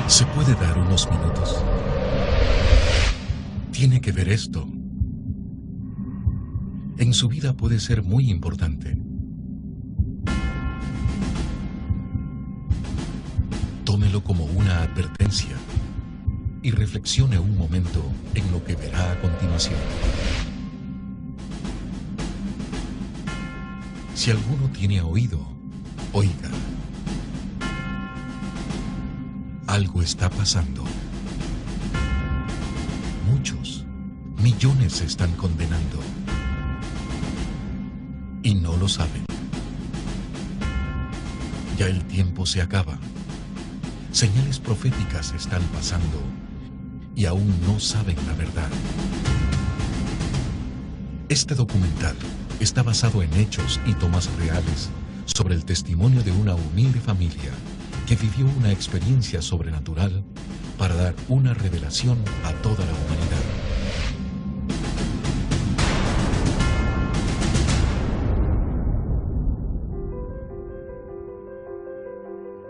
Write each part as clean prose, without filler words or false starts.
¿Se puede dar unos minutos? Tiene que ver esto. En su vida puede ser muy importante. Tómelo como una advertencia y reflexione un momento en lo que verá a continuación. Si alguno tiene oído, oiga. Algo está pasando. Muchos, millones se están condenando. Y no lo saben. Ya el tiempo se acaba. Señales proféticas están pasando y aún no saben la verdad. Este documental está basado en hechos y tomas reales sobre el testimonio de una humilde familia que vivió una experiencia sobrenatural para dar una revelación a toda la humanidad.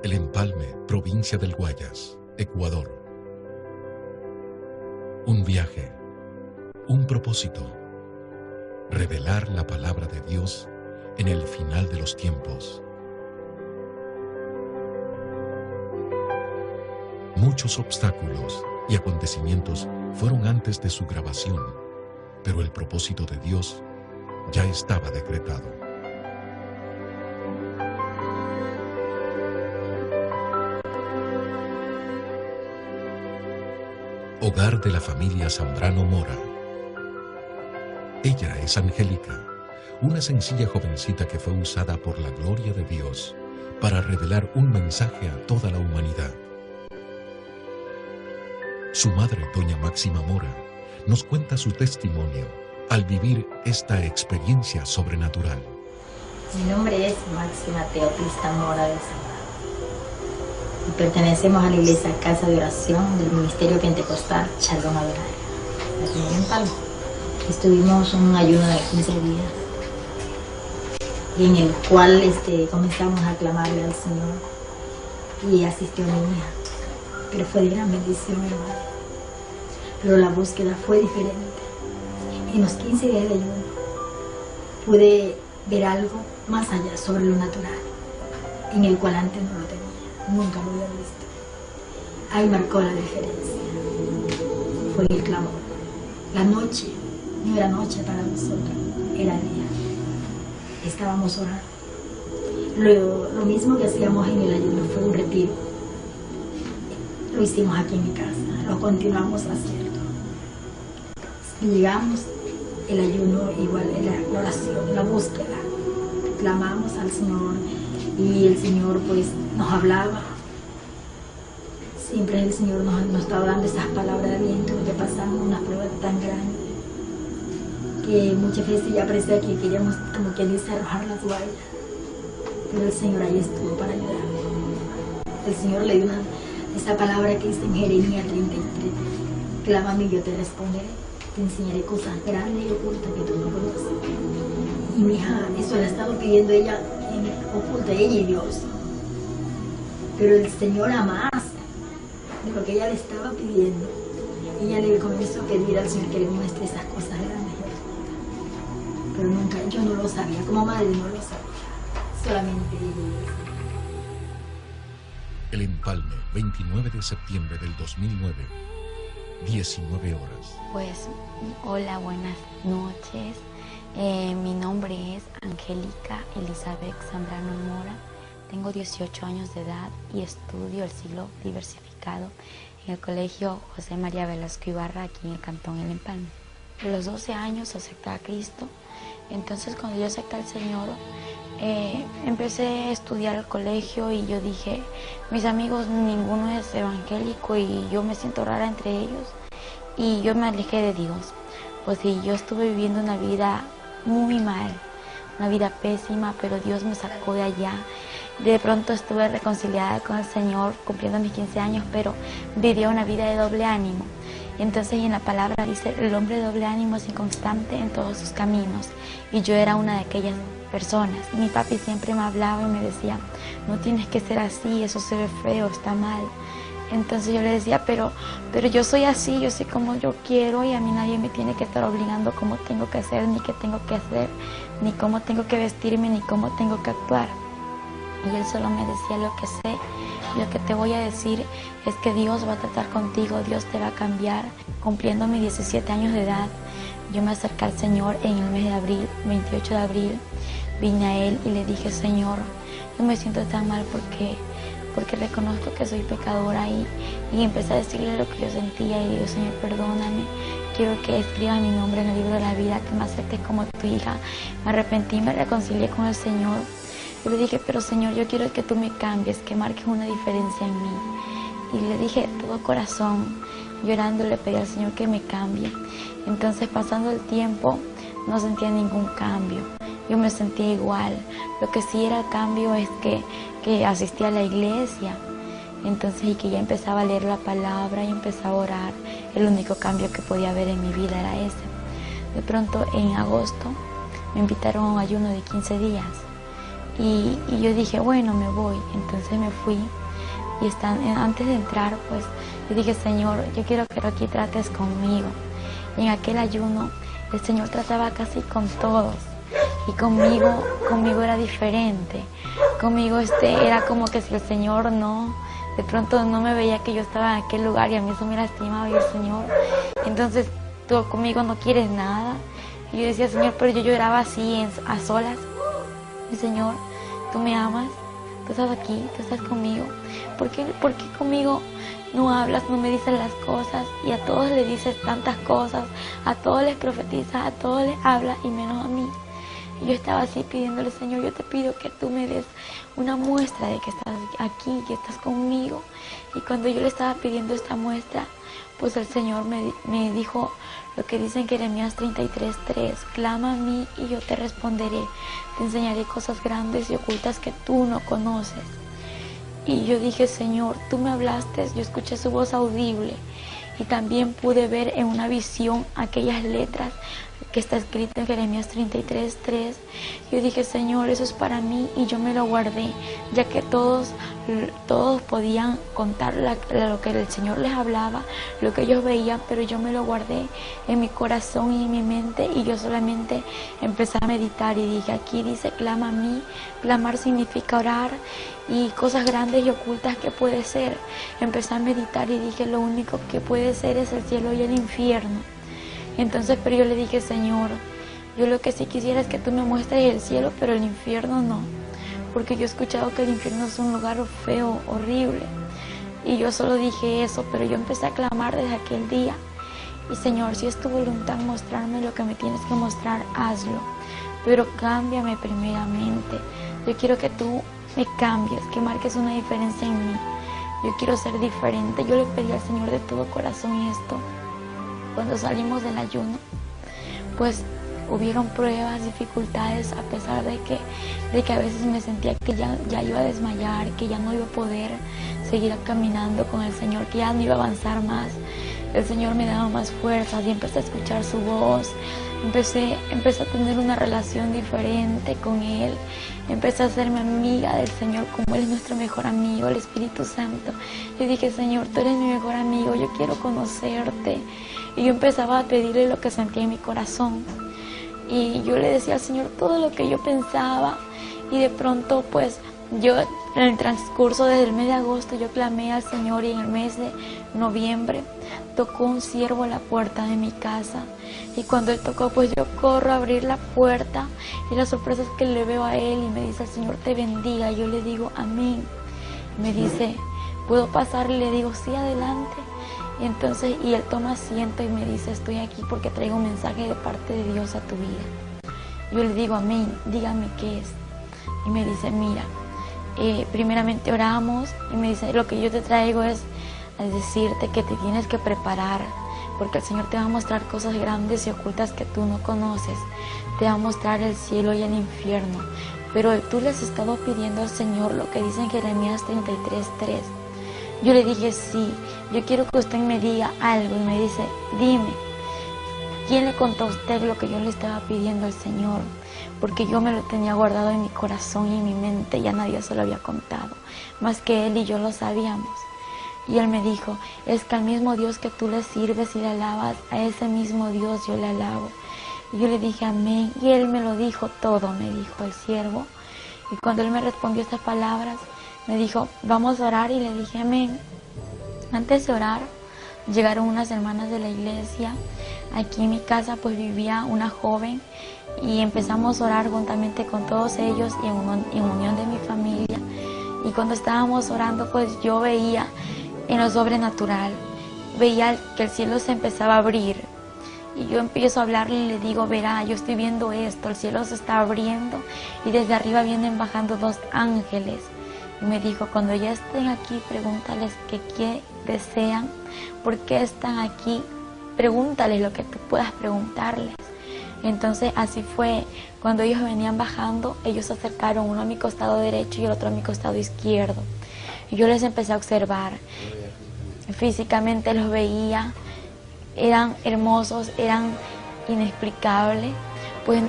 El Empalme, provincia del Guayas, Ecuador. Un viaje, un propósito, revelar la palabra de Dios en el final de los tiempos. Muchos obstáculos y acontecimientos fueron antes de su grabación, pero el propósito de Dios ya estaba decretado. Hogar de la familia Zambrano Mora. Ella es Angélica, una sencilla jovencita que fue usada por la gloria de Dios para revelar un mensaje a toda la humanidad. Su madre, doña Máxima Mora, nos cuenta su testimonio al vivir esta experiencia sobrenatural. Mi nombre es Máxima Teoplista Mora de Zambrano y pertenecemos a la iglesia Casa de Oración del Ministerio Pentecostal Shalom Adonai, aquí en Empalme. Estuvimos un ayuno de 15 días y en el cual comenzamos a clamarle al Señor y asistió mi hija, pero fue de gran bendición, hermano. Pero la búsqueda fue diferente. En los 15 días de ayuno pude ver algo más allá sobre lo natural, en el cual antes no lo tenía, nunca lo había visto. Ahí marcó la diferencia. Fue el clamor. La noche no era noche para nosotros, era día. Estábamos orando. Lo mismo que hacíamos en el ayuno fue un retiro. Lo hicimos aquí en mi casa, lo continuamos haciendo. Llegamos, el ayuno igual, la oración, la búsqueda. Clamamos al Señor y el Señor pues nos hablaba. Siempre el Señor nos estaba dando esas palabras de aliento, que pasamos una prueba tan grande que muchas veces ya parecía que queríamos, como quien dice, arrojar la toalla. Pero el Señor ahí estuvo para ayudar. El Señor le dio esa palabra que dice en Jeremías 33, clámame y yo te responderé, te enseñaré cosas grandes y ocultas que tú no conoces. Y mi hija, eso le ha estado pidiendo ella en oculta, ella y Dios. Pero el Señor a más de lo que ella le estaba pidiendo, ella le comenzó a pedir al Señor que le muestre esas cosas grandes y ocultas. Pero nunca, yo no lo sabía, como madre no lo sabía, solamente ella. El Empalme, 29 de septiembre del 2009, 19 horas. Pues, hola, buenas noches. Mi nombre es Angélica Elizabeth Zambrano Mora. Tengo 18 años de edad y estudio el siglo diversificado en el Colegio José María Velasco Ibarra, aquí en el Cantón El Empalme. A los 12 años acepté a Cristo. Entonces, cuando yo acepté al Señor, empecé a estudiar el colegio y yo dije, mis amigos ninguno es evangélico y yo me siento rara entre ellos y yo me alejé de Dios. Pues sí, yo estuve viviendo una vida muy mal, una vida pésima, pero Dios me sacó de allá. De pronto estuve reconciliada con el Señor cumpliendo mis 15 años, pero vivía una vida de doble ánimo. Y entonces en la palabra dice, el hombre de doble ánimo es inconstante en todos sus caminos. Y yo era una de aquellas personas. Mi papi siempre me hablaba y me decía, no tienes que ser así, eso se ve feo, está mal. Entonces yo le decía, pero yo soy así, yo soy como yo quiero y a mí nadie me tiene que estar obligando cómo tengo que hacer, ni qué tengo que hacer, ni cómo tengo que vestirme, ni cómo tengo que actuar. Y él solo me decía, lo que sé, lo que te voy a decir es que Dios va a tratar contigo, Dios te va a cambiar. Cumpliendo mis 17 años de edad, yo me acerqué al Señor en el mes de abril, 28 de abril, vine a Él y le dije, Señor, yo me siento tan mal porque reconozco que soy pecadora y empecé a decirle lo que yo sentía y le digo, Señor, perdóname, quiero que escriba mi nombre en el libro de la vida, que me aceptes como tu hija. Me arrepentí, me reconcilié con el Señor. Yo le dije, pero Señor, yo quiero que tú me cambies, que marques una diferencia en mí. Y le dije todo corazón, llorando, le pedí al Señor que me cambie. Entonces, pasando el tiempo, no sentía ningún cambio. Yo me sentía igual. Lo que sí era el cambio es que asistía a la iglesia. Entonces, y que ya empezaba a leer la palabra y empezaba a orar. El único cambio que podía haber en mi vida era ese. De pronto, en agosto, me invitaron a un ayuno de 15 días. Y yo dije, bueno, me voy. Entonces me fui. Y antes de entrar, pues, yo dije, Señor, yo quiero que aquí trates conmigo. Y en aquel ayuno, el Señor trataba casi con todos. Y conmigo era diferente. Conmigo era como que si el Señor de pronto no me veía que yo estaba en aquel lugar y a mí eso me lastimaba y el Señor. Entonces, tú conmigo no quieres nada. Y yo decía, Señor, pero yo lloraba así, a solas. Y Señor, tú me amas, tú estás aquí, tú estás conmigo. ¿Por qué conmigo no hablas, no me dices las cosas? Y a todos le dices tantas cosas, a todos les profetizas, a todos les hablas y menos a mí. Y yo estaba así pidiéndole, Señor, yo te pido que tú me des una muestra de que estás aquí, que estás conmigo. Y cuando yo le estaba pidiendo esta muestra, pues el Señor me dijo lo que dice en Jeremías 33:3, clama a mí y yo te responderé, te enseñaré cosas grandes y ocultas que tú no conoces. Y yo dije, Señor, tú me hablaste, yo escuché su voz audible y también pude ver en una visión aquellas letras que está escrita en Jeremías 33:3. Yo dije, Señor, eso es para mí y yo me lo guardé, ya que todos podían contar lo que el Señor les hablaba, lo que ellos veían, pero yo me lo guardé en mi corazón y en mi mente y yo solamente empecé a meditar y dije, aquí dice, clama a mí. Clamar significa orar y cosas grandes y ocultas que puede ser. Empecé a meditar y dije, lo único que puede ser es el cielo y el infierno. Entonces, pero yo le dije, Señor, yo lo que sí quisiera es que tú me muestres el cielo, pero el infierno no. Porque yo he escuchado que el infierno es un lugar feo, horrible. Y yo solo dije eso, pero yo empecé a clamar desde aquel día. Y Señor, si es tu voluntad mostrarme lo que me tienes que mostrar, hazlo. Pero cámbiame primeramente. Yo quiero que tú me cambies, que marques una diferencia en mí. Yo quiero ser diferente. Yo le pedí al Señor de todo corazón esto. Cuando salimos del ayuno, pues hubieron pruebas, dificultades, a pesar de que a veces me sentía que ya iba a desmayar, que ya no iba a poder seguir caminando con el Señor, que ya no iba a avanzar más. El Señor me daba más fuerzas y empecé a escuchar su voz. Empecé a tener una relación diferente con Él. Empecé a hacerme amiga del Señor, como Él es nuestro mejor amigo, el Espíritu Santo. Yo dije, Señor, tú eres mi mejor amigo, yo quiero conocerte. Y yo empezaba a pedirle lo que sentía en mi corazón. Y yo le decía al Señor todo lo que yo pensaba. Y de pronto, pues, yo en el transcurso desde el mes de agosto, yo clamé al Señor y en el mes de noviembre tocó un siervo a la puerta de mi casa. Y cuando él tocó, pues yo corro a abrir la puerta y la sorpresa es que le veo a él y me dice, el Señor te bendiga. Y yo le digo, amén. Me dice, ¿puedo pasar? Y le digo, sí, adelante. Y entonces, y él toma asiento y me dice, estoy aquí porque traigo un mensaje de parte de Dios a tu vida. Yo le digo, amén, dígame qué es. Y me dice, mira, primeramente oramos y me dice, lo que yo te traigo es decirte que te tienes que preparar porque el Señor te va a mostrar cosas grandes y ocultas que tú no conoces. Te va a mostrar el cielo y el infierno. Pero tú le has estado pidiendo al Señor lo que dice en Jeremías 33:3. Yo le dije, sí, yo quiero que usted me diga algo. Y me dice, dime, ¿quién le contó a usted lo que yo le estaba pidiendo al Señor? Porque yo me lo tenía guardado en mi corazón y en mi mente, ya nadie se lo había contado, más que Él y yo lo sabíamos. Y él me dijo, es que al mismo Dios que tú le sirves y le alabas, a ese mismo Dios yo le alabo. Y yo le dije, amén. Y él me lo dijo todo, me dijo el siervo. Y cuando él me respondió estas palabras, me dijo, vamos a orar, y le dije, amén. Antes de orar, llegaron unas hermanas de la iglesia. Aquí en mi casa pues vivía una joven, y empezamos a orar juntamente con todos ellos y en unión de mi familia. Y cuando estábamos orando, pues yo veía en lo sobrenatural, veía que el cielo se empezaba a abrir. Y yo empiezo a hablarle y le digo, verá, yo estoy viendo esto, el cielo se está abriendo y desde arriba vienen bajando 2 ángeles. Y me dijo, cuando ya estén aquí, pregúntales qué desean, por qué están aquí, pregúntales lo que tú puedas preguntarles. Entonces así fue, cuando ellos venían bajando, ellos se acercaron, uno a mi costado derecho y el otro a mi costado izquierdo. Y yo les empecé a observar, físicamente los veía, eran hermosos, eran inexplicables, pues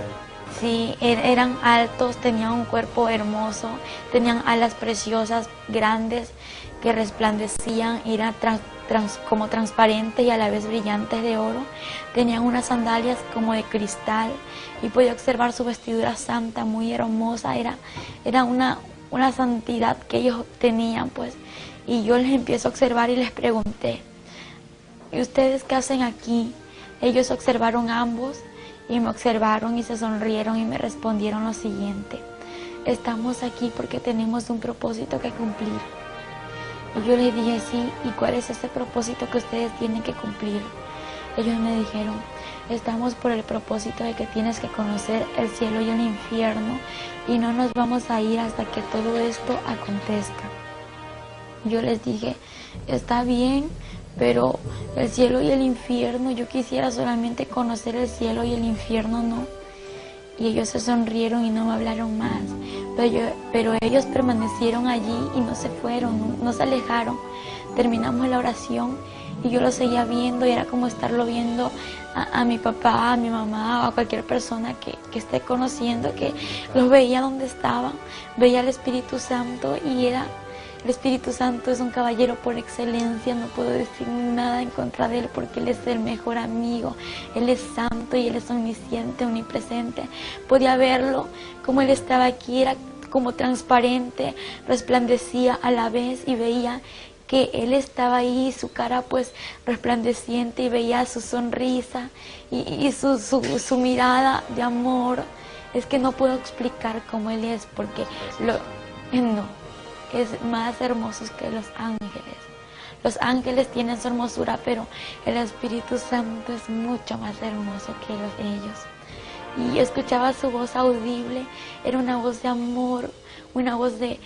sí, eran altos, tenían un cuerpo hermoso, tenían alas preciosas, grandes, que resplandecían, eran como transparentes y a la vez brillantes de oro, tenían unas sandalias como de cristal y podía observar su vestidura santa, muy hermosa, era una santidad que ellos tenían, pues. Y yo les empiezo a observar y les pregunté, ¿y ustedes qué hacen aquí? Ellos observaron ambos y me observaron y se sonrieron y me respondieron lo siguiente, estamos aquí porque tenemos un propósito que cumplir. Y yo les dije, sí, ¿y cuál es ese propósito que ustedes tienen que cumplir? Ellos me dijeron, estamos por el propósito de que tienes que conocer el cielo y el infierno y no nos vamos a ir hasta que todo esto acontezca. Yo les dije, está bien, pero el cielo y el infierno, yo quisiera solamente conocer el cielo y el infierno no. Y ellos se sonrieron y no me hablaron más, pero ellos permanecieron allí y no se fueron, no se alejaron. Terminamos la oración y yo lo seguía viendo y era como estarlo viendo a mi papá, a mi mamá o a cualquier persona que esté conociendo, que los veía donde estaban, veía al Espíritu Santo y el Espíritu Santo es un caballero por excelencia, no puedo decir nada en contra de él porque él es el mejor amigo, él es santo y él es omnisciente, omnipresente. Podía verlo como él estaba aquí, era como transparente, resplandecía a la vez y veía que él estaba ahí, su cara pues resplandeciente y veía su sonrisa y su mirada de amor. Es que no puedo explicar cómo él es porque es más hermosos que los ángeles. Los ángeles tienen su hermosura, pero el Espíritu Santo es mucho más hermoso que ellos. Y yo escuchaba su voz audible, era una voz de amor, una voz de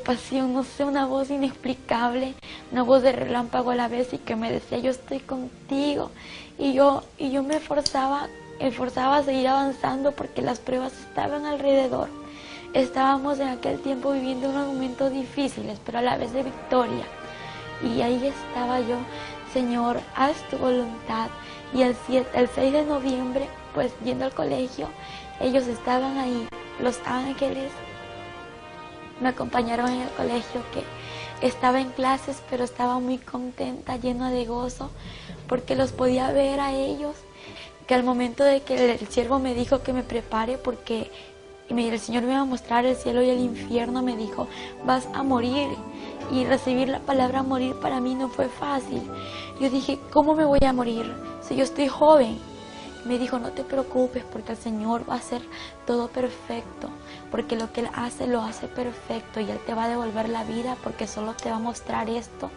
pasión, no sé, una voz inexplicable, una voz de relámpago a la vez y que me decía, yo estoy contigo. Y yo me esforzaba a seguir avanzando porque las pruebas estaban alrededor. Estábamos en aquel tiempo viviendo unos momentos difíciles, pero a la vez de victoria. Y ahí estaba yo, Señor, haz tu voluntad. Y el 6 de noviembre, pues yendo al colegio, ellos estaban ahí, los ángeles me acompañaron en el colegio, que estaba en clases, pero estaba muy contenta, llena de gozo, porque los podía ver a ellos, que al momento de que el siervo me dijo que me prepare, porque el Señor me iba a mostrar el cielo y el infierno, me dijo, vas a morir. Y recibir la palabra morir para mí no fue fácil. Yo dije, ¿cómo me voy a morir si yo estoy joven? Me dijo, no te preocupes porque el Señor va a hacer todo perfecto, porque lo que Él hace, lo hace perfecto y Él te va a devolver la vida porque solo te va a mostrar esto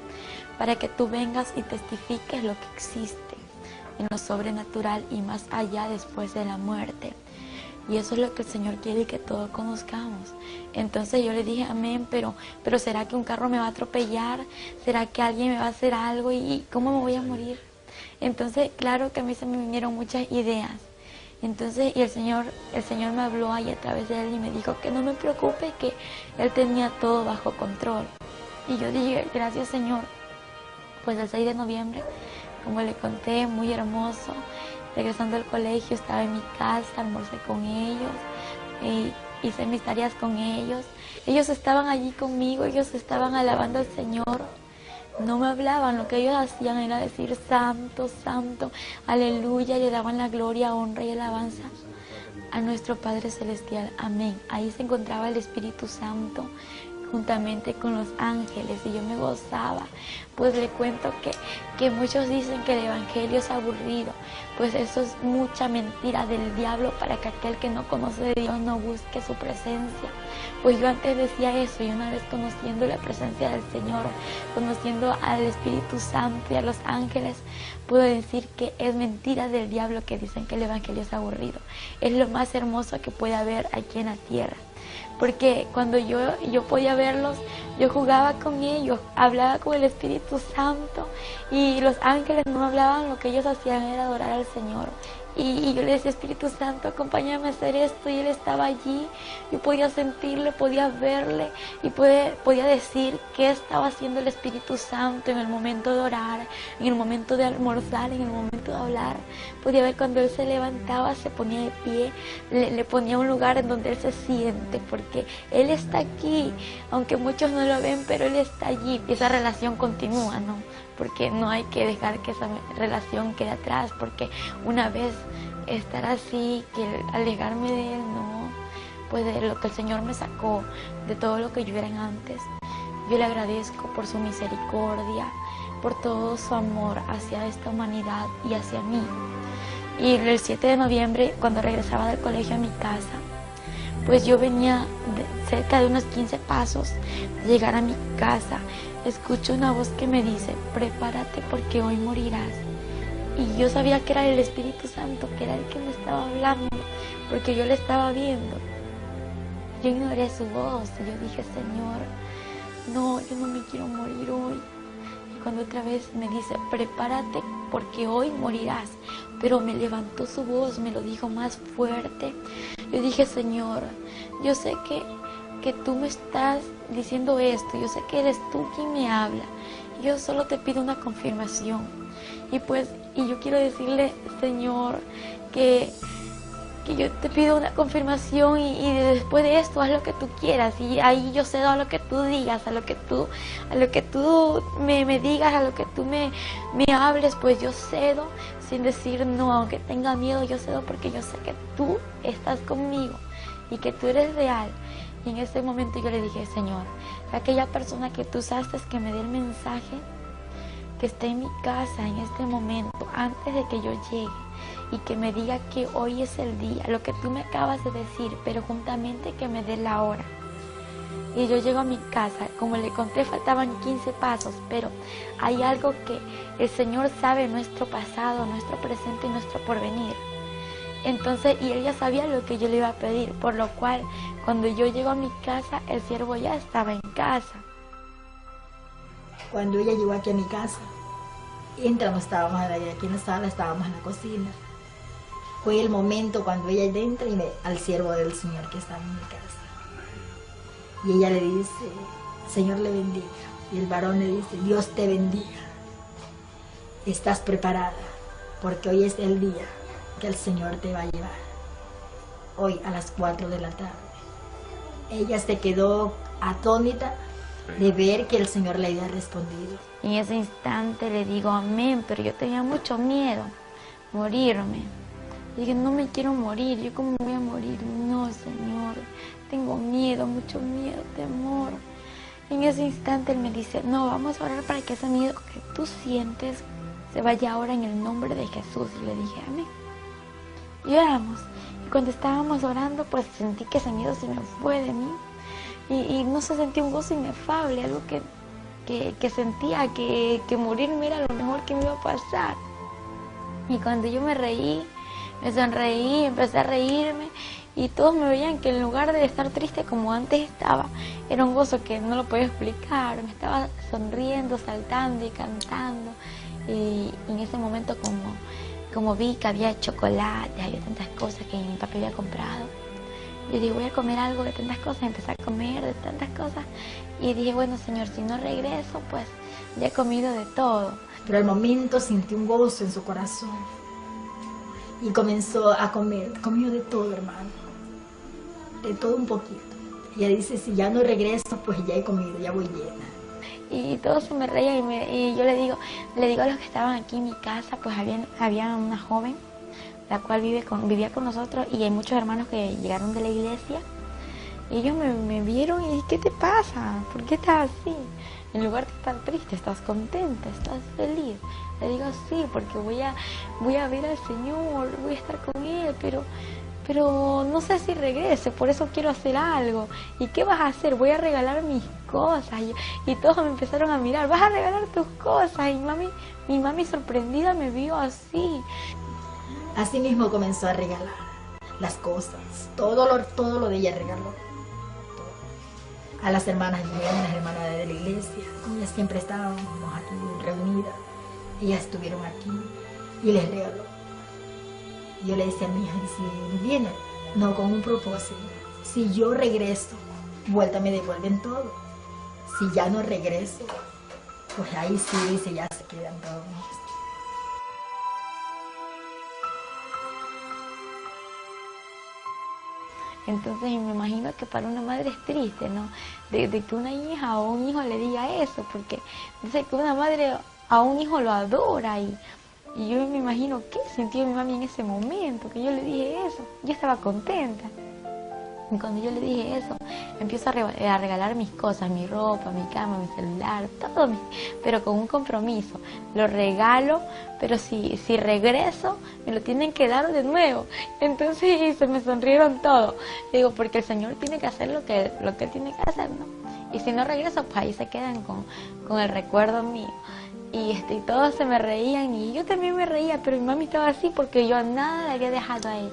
para que tú vengas y testifiques lo que existe en lo sobrenatural y más allá después de la muerte. Y eso es lo que el Señor quiere que todos conozcamos. Entonces yo le dije, amén, pero ¿será que un carro me va a atropellar? ¿Será que alguien me va a hacer algo? ¿Y cómo me voy a morir? Entonces, claro que a mí se me vinieron muchas ideas. Entonces, y el Señor me habló ahí a través de él y me dijo que no me preocupe, que Él tenía todo bajo control. Y yo dije, gracias Señor. Pues el 6 de noviembre, como le conté, muy hermoso. Regresando al colegio, estaba en mi casa, almorcé con ellos, hice mis tareas con ellos. Ellos estaban allí conmigo, ellos estaban alabando al Señor. no me hablaban, lo que ellos hacían era decir santo, santo, aleluya, y le daban la gloria, honra y alabanza a nuestro Padre Celestial, amén. Ahí se encontraba el Espíritu Santo juntamente con los ángeles y yo me gozaba. Pues le cuento que muchos dicen que el evangelio es aburrido, pues eso es mucha mentira del diablo para que aquel que no conoce de Dios no busque su presencia. Pues yo antes decía eso, y una vez conociendo la presencia del Señor, conociendo al Espíritu Santo y a los ángeles, puedo decir que es mentira del diablo que dicen que el evangelio es aburrido. Es lo más hermoso que puede haber aquí en la tierra. Porque cuando yo podía verlos, yo jugaba con ellos, hablaba con el Espíritu Santo y los ángeles no hablaban, lo que ellos hacían era adorar al Señor. Y yo le decía, Espíritu Santo, acompáñame a hacer esto, y Él estaba allí. Yo podía sentirle, podía verle y podía decir qué estaba haciendo el Espíritu Santo en el momento de orar, en el momento de almorzar, en el momento de hablar. Podía ver cuando Él se levantaba, se ponía de pie, le ponía un lugar en donde Él se siente, porque Él está aquí, aunque muchos no lo ven, pero Él está allí. Y esa relación continúa, ¿no? Porque no hay que dejar que esa relación quede atrás, porque una vez estar así, que alejarme de Él, no, pues de lo que el Señor me sacó, de todo lo que yo era antes, yo le agradezco por su misericordia, por todo su amor hacia esta humanidad y hacia mí. Y el 7 de noviembre, cuando regresaba del colegio a mi casa, pues yo venía cerca de unos 15 pasos de llegar a mi casa. Escucho una voz que me dice, prepárate porque hoy morirás. Y yo sabía que era el Espíritu Santo, que era el que me estaba hablando, porque yo le estaba viendo. Yo ignoré su voz y yo dije, Señor, no, yo no me quiero morir hoy. Y cuando otra vez me dice, prepárate porque hoy morirás, pero me levantó su voz, me lo dijo más fuerte. Yo dije, Señor, yo sé que tú me estás diciendo esto, yo sé que eres tú quien me habla, yo solo te pido una confirmación. Y yo quiero decirle, Señor, que yo te pido una confirmación y después de esto haz lo que tú quieras, y ahí yo cedo a lo que tú digas, a lo que tú me digas, a lo que tú me hables, pues yo cedo sin decir no, aunque tenga miedo, yo cedo porque yo sé que tú estás conmigo y que tú eres real. Y en ese momento yo le dije, Señor, aquella persona que tú usaste que me dé el mensaje, que esté en mi casa en este momento, antes de que yo llegue, y que me diga que hoy es el día, lo que tú me acabas de decir, pero juntamente que me dé la hora. Y yo llego a mi casa, como le conté, faltaban 15 pasos, pero hay algo que el Señor sabe, nuestro pasado, nuestro presente y nuestro porvenir. Entonces, y Él ya sabía lo que yo le iba a pedir, por lo cual, cuando yo llego a mi casa, el siervo ya estaba en casa. Cuando ella llegó aquí a mi casa, entramos, estábamos aquí en la sala, estábamos en la cocina. Fue el momento cuando ella entra y al siervo del Señor que estaba en mi casa. Y ella le dice, Señor le bendiga. Y el varón le dice, Dios te bendiga. Estás preparada, porque hoy es el día que el Señor te va a llevar. Hoy a las 4 de la tarde. Ella se quedó atónita de ver que el Señor le había respondido. En ese instante le digo amén, pero yo tenía mucho miedo, morirme. Dije, no me quiero morir, ¿yo cómo voy a morir? No, Señor, tengo miedo, mucho miedo, temor. En ese instante Él me dice, no, vamos a orar para que ese miedo que tú sientes se vaya ahora en el nombre de Jesús. Y le dije, amén. Y oramos. Y cuando estábamos orando, pues sentí que ese miedo se me fue de mí. Y no se sentía un gozo inefable, algo que sentía que morirme era lo mejor que me iba a pasar. Y cuando yo me reí, me sonreí, empecé a reírme, y todos me veían que en lugar de estar triste como antes estaba, era un gozo que no lo podía explicar. Me estaba sonriendo, saltando y cantando. Y en ese momento como vi que había chocolate, había tantas cosas que mi papá había comprado, yo dije, voy a comer algo de tantas cosas, empecé a comer de tantas cosas, y dije, bueno, Señor, si no regreso, pues ya he comido de todo. Pero al momento sentí un gozo en su corazón, y comenzó a comer, comió de todo, hermano, de todo un poquito. Ella dice, si ya no regreso, pues ya he comido, ya voy llena. y todos se me reían y yo le digo a los que estaban aquí en mi casa, pues había una joven, la cual vivía con nosotros, y hay muchos hermanos que llegaron de la iglesia, y ellos me vieron y ¿qué te pasa? ¿Por qué estás así? En lugar de estar triste, ¿estás contenta? ¿Estás feliz? Le digo, sí, porque voy a ver al Señor, voy a estar con Él, pero no sé si regrese, por eso quiero hacer algo. ¿Y qué vas a hacer? Voy a regalar mis cosas. Y todos me empezaron a mirar, vas a regalar tus cosas. Y mi mami sorprendida me vio así. Así mismo comenzó a regalar las cosas, todo lo de ella regaló. A las hermanas llegaron, las hermanas de la iglesia, ellas siempre estábamos aquí reunidas, ellas estuvieron aquí y les regaló. Yo le decía a mi hija, si viene, no con un propósito, si yo regreso, vuelta me devuelven todo. Si ya no regreso, pues ahí sí dice, ya se quedan todos. Entonces me imagino que para una madre es triste, ¿no? De que una hija o un hijo le diga eso, porque dice que una madre a un hijo lo adora y yo me imagino qué sintió mi mami en ese momento, que yo le dije eso. Yo estaba contenta. Y cuando yo le dije eso, empiezo a regalar mis cosas, mi ropa, mi cama, mi celular, todo, pero con un compromiso. Lo regalo, pero si regreso, me lo tienen que dar de nuevo. Entonces se me sonrieron todos. Digo, porque el Señor tiene que hacer lo que tiene que hacer, ¿no? Y si no regreso, pues ahí se quedan con el recuerdo mío. Y todos se me reían y yo también me reía, pero mi mami estaba así porque yo nada le había dejado a ella.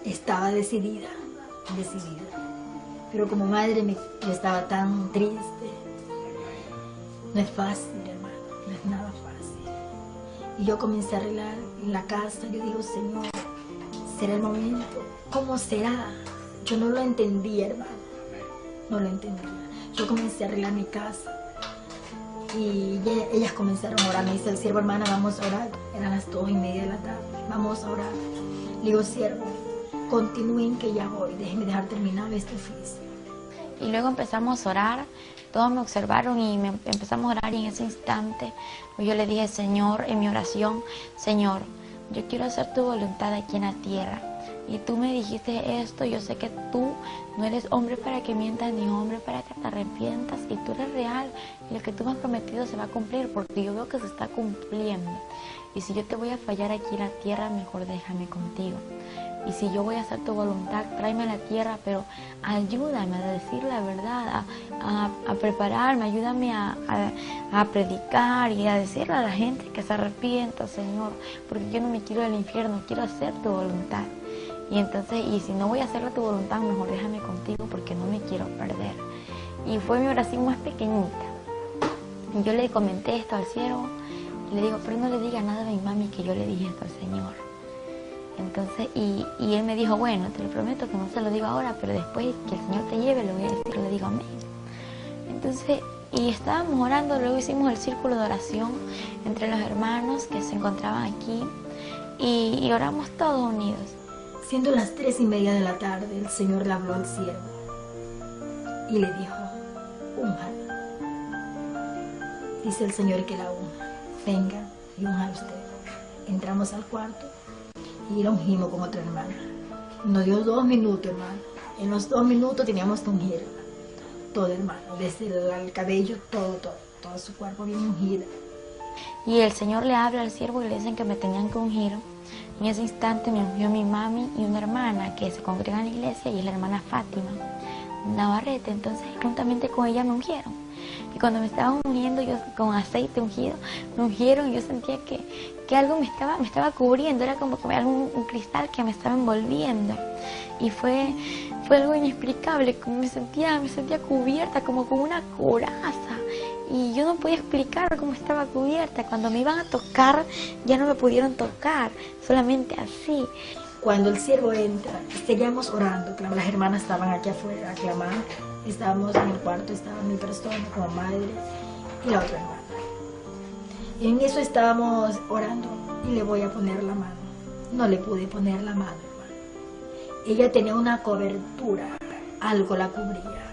Estaba decidida. Pero como madre yo estaba tan triste. No es fácil, hermano, no es nada fácil. Y yo comencé a arreglar la casa. Yo digo, Señor, ¿será el momento? ¿Cómo será? Yo no lo entendía, hermano, no lo entendía. Yo comencé a arreglar mi casa y ellas comenzaron a orar. Me dice el siervo, hermana, vamos a orar. Eran las 2:30 de la tarde, vamos a orar. Le digo, siervo, continúen que ya voy, déjenme dejar terminar este oficio. Y luego empezamos a orar, todos me observaron y empezamos a orar, y en ese instante yo le dije, Señor, en mi oración, Señor, yo quiero hacer tu voluntad aquí en la tierra. Y tú me dijiste esto, yo sé que tú no eres hombre para que mientas, ni hombre para que te arrepientas, y tú eres real, y lo que tú me has prometido se va a cumplir, porque yo veo que se está cumpliendo. Y si yo te voy a fallar aquí en la tierra, mejor déjame contigo. Y si yo voy a hacer tu voluntad, tráeme a la tierra, pero ayúdame a decir la verdad, a prepararme, ayúdame a predicar y a decirle a la gente que se arrepienta, Señor, porque yo no me quiero del infierno, quiero hacer tu voluntad. Y entonces, y si no voy a hacer tu voluntad, mejor déjame contigo porque no me quiero perder. Y fue mi oración más pequeñita. Y yo le comenté esto al siervo y le digo, pero no le diga nada a mi mami que yo le dije esto al Señor. Entonces, y él me dijo, bueno, te lo prometo que no se lo digo ahora, pero después que el Señor te lleve, le voy a decir, le digo amén. Entonces, y estábamos orando, luego hicimos el círculo de oración entre los hermanos que se encontraban aquí y oramos todos unidos. Siendo las 3:30 de la tarde, el Señor le habló al siervo y le dijo, únjala. Dice el Señor que la unja, venga y unja a usted. Entramos al cuarto y la ungimos con otra hermana. Nos dio 2 minutos, hermano. En los 2 minutos teníamos que ungirla. Todo, hermano, desde el cabello, todo su cuerpo bien ungida. Y el Señor le habla al siervo y le dicen que me tenían que ungir. En ese instante me ungió mi mami y una hermana que se congrega en la iglesia, y es la hermana Fátima Navarrete. Entonces, juntamente con ella me ungieron. Y cuando me estaban ungiendo, yo con aceite ungido, me ungieron y yo sentía que algo me estaba cubriendo, era como que un cristal que me estaba envolviendo. Y fue algo inexplicable, me sentía cubierta como con una coraza. Y yo no podía explicar cómo estaba cubierta. Cuando me iban a tocar, ya no me pudieron tocar, solamente así. Cuando el siervo entra, seguíamos orando, las hermanas estaban aquí afuera aclamando. Estábamos en el cuarto, estaba mi persona como madre y la otra hermana. En eso estábamos orando y le voy a poner la mano. No le pude poner la mano, hermano. Ella tenía una cobertura, algo la cubría.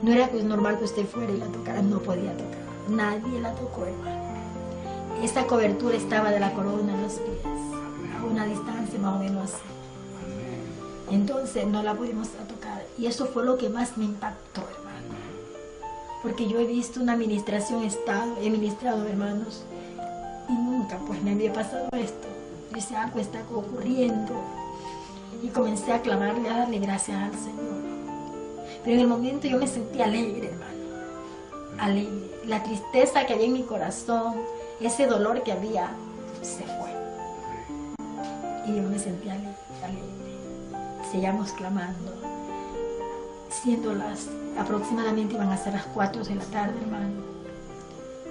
No era normal que usted fuera y la tocara, no podía tocar. nadie la tocó, hermano. Esta cobertura estaba de la corona en los pies, a una distancia más o menos así. Entonces no la pudimos tocar. Y eso fue lo que más me impactó, hermano. Porque yo he visto una administración, he ministrado, hermanos, y nunca pues me había pasado esto. Yo decía, algo está ocurriendo. Y comencé a clamarle, a darle gracias al Señor. Pero en el momento yo me sentí alegre, hermano. Alegre. La tristeza que había en mi corazón, ese dolor que había, se fue. Y yo me sentí alegre. Seguíamos clamando. Siendo aproximadamente iban a ser las 4 de la tarde, hermano,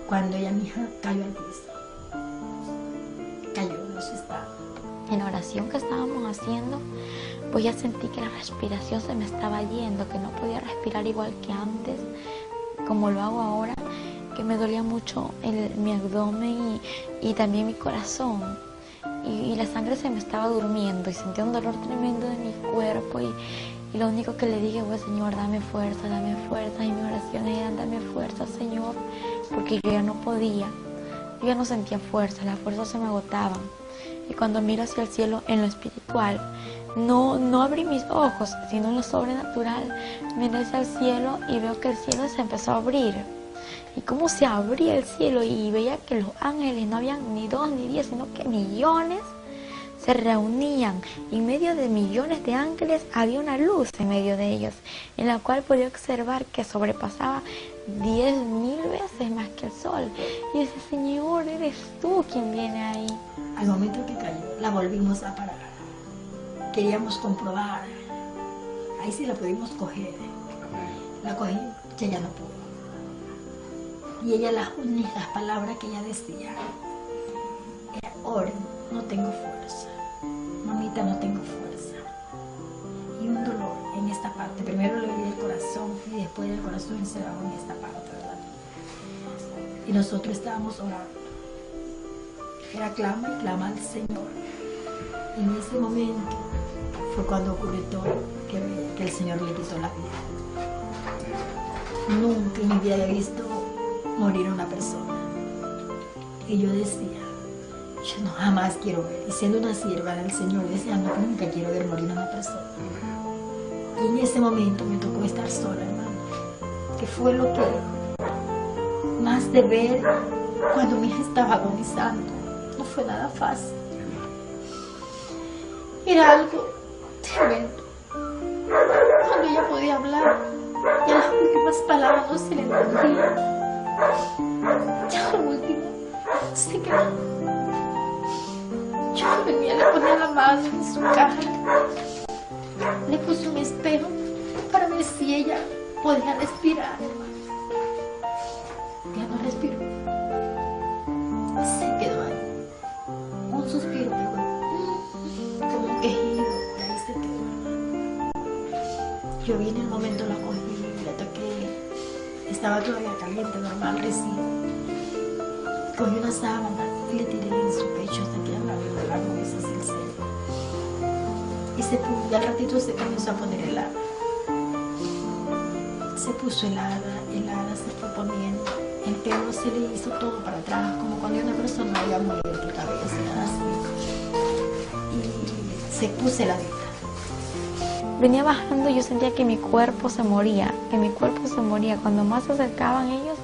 cuando ella, mi hija, cayó al piso. Cayó en su estado. En la oración que estábamos haciendo, pues ya sentí que la respiración se me estaba yendo, que no podía respirar igual que antes, como lo hago ahora, que me dolía mucho mi abdomen y también mi corazón. Y la sangre se me estaba durmiendo y sentía un dolor tremendo en mi cuerpo y lo único que le dije fue, Señor, dame fuerza, y mi oración era, dame fuerza, Señor, porque yo ya no podía, yo ya no sentía fuerza, las fuerzas se me agotaban. Y cuando miro hacia el cielo en lo espiritual, no abrí mis ojos, sino en lo sobrenatural, miré hacia el cielo y veo que el cielo se empezó a abrir. Y cómo se abría el cielo y veía que los ángeles no habían ni 2 ni 10, sino que millones se reunían. Y en medio de millones de ángeles había una luz en medio de ellos, en la cual podía observar que sobrepasaba 10.000 veces más que el sol. Y dice, Señor, eres tú quien viene ahí. Al momento que cayó, la volvimos a parar. Queríamos comprobar. Ahí sí la pudimos coger. La cogí, ella no pudo. Y ella, las únicas palabras que ella decía era, oren, no tengo fuerza. Mamita, no tengo fuerza. Y un dolor en esta parte. Primero le vi el corazón y después el corazón encerrado en esta parte, ¿verdad? Y nosotros estábamos orando. Era clama y clama al Señor. Y en ese momento fue cuando ocurrió todo, que el Señor le quitó la vida. Nunca en mi vida había visto morir una persona. Y yo decía, yo no jamás quiero ver. Y siendo una sierva del Señor, decía, no, nunca quiero ver morir una persona. Y en ese momento me tocó estar sola, hermano. Que fue lo que más de ver cuando mi hija estaba agonizando. No fue nada fácil. Era algo tremendo. Cuando ella podía hablar, ya las últimas palabras no se le entendían. Ya lo último se quedó. Yo venía, le ponía la mano en su cara, le puse un espejo para ver si ella podía respirar. Ya no respiró. Se quedó ahí. Un suspiro, como un quejido, y ahí se quedó. Yo vi en el momento, la cogí, la toqué. Estaba todavía caliente, normal, recién. Cogí una sábana y le tiré en su pecho hasta que la cabeza hacia el seno. Y al ratito se comenzó a poner helada. Se puso helada, se fue poniendo. El pelo se le hizo todo para atrás, como cuando una persona había muerto de cabeza, así. Y se puso heladita. Venía bajando y yo sentía que mi cuerpo se moría, Cuando más se acercaban ellos,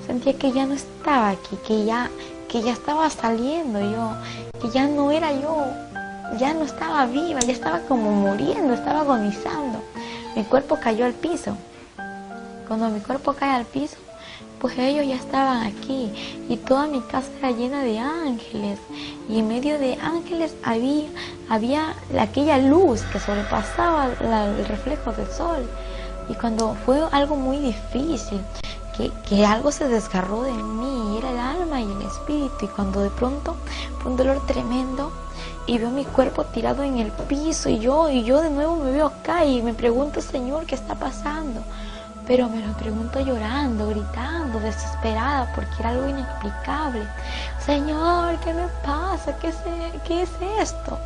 sentía que ya no estaba aquí, que ya estaba saliendo yo, que ya no era yo, ya no estaba viva, ya estaba como muriendo, estaba agonizando. Mi cuerpo cayó al piso. Cuando mi cuerpo cae al piso, pues ellos ya estaban aquí y toda mi casa era llena de ángeles y en medio de ángeles había aquella luz que sobrepasaba el reflejo del sol. Y cuando fue algo muy difícil, que algo se desgarró de mí, era el alma y el espíritu, y cuando de pronto fue un dolor tremendo y veo mi cuerpo tirado en el piso y yo de nuevo me veo acá y me pregunto, Señor, ¿qué está pasando? Pero me lo pregunto llorando, gritando, desesperada, porque era algo inexplicable. Señor, ¿qué me pasa? ¿Qué es esto?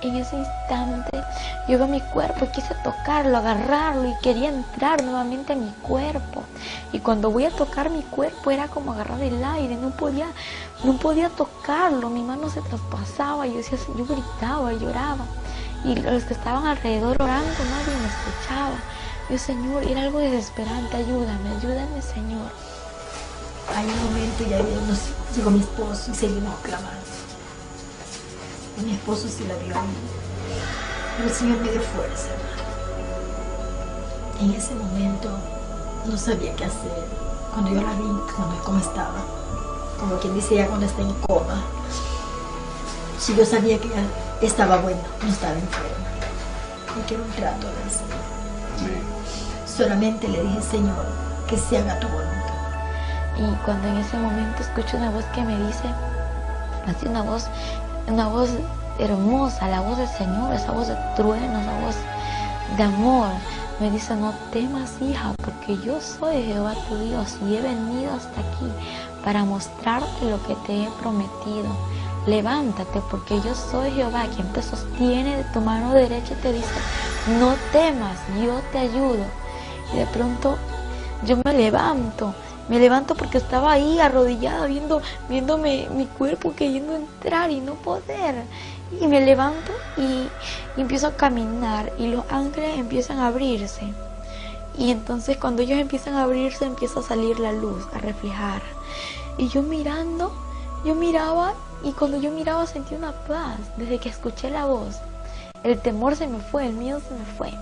en ese instante yo veo mi cuerpo, quise tocarlo, agarrarlo y quería entrar nuevamente a mi cuerpo. Y cuando voy a tocar mi cuerpo era como agarrar el aire, no podía tocarlo, mi mano se traspasaba, yo gritaba, lloraba. Y los que estaban alrededor orando, nadie me escuchaba. Yo, Señor, era algo desesperante, ayúdame, Señor. Hay un momento y ahí llegó mi esposo y seguimos clamando. Y mi esposo sí la vio a mí. Pero el Señor me dio fuerza. En ese momento no sabía qué hacer. Cuando yo la vi, cómo estaba, como quien dice ya cuando está en coma. Si yo sabía que ella estaba buena, no estaba enferma. Y que era un trato del Señor. Sí. Solamente le dije, Señor, que se haga tu voluntad. Y cuando en ese momento escucho una voz que me dice, así una voz hermosa, la voz del Señor, esa voz de trueno, esa voz de amor, me dice, no temas, hija, porque yo soy Jehová tu Dios y he venido hasta aquí para mostrarte lo que te he prometido. Levántate, porque yo soy Jehová, quien te sostiene de tu mano derecha y te dice, no temas, yo te ayudo. Y de pronto yo me levanto porque estaba ahí arrodillada viéndome mi cuerpo queriendo entrar y no poder. Y me levanto y empiezo a caminar y los ángeles empiezan a abrirse. Y entonces cuando ellos empiezan a abrirse empieza a salir la luz, a reflejar. Y yo miraba y cuando yo miraba sentí una paz desde que escuché la voz. El temor se me fue, el miedo se me fue.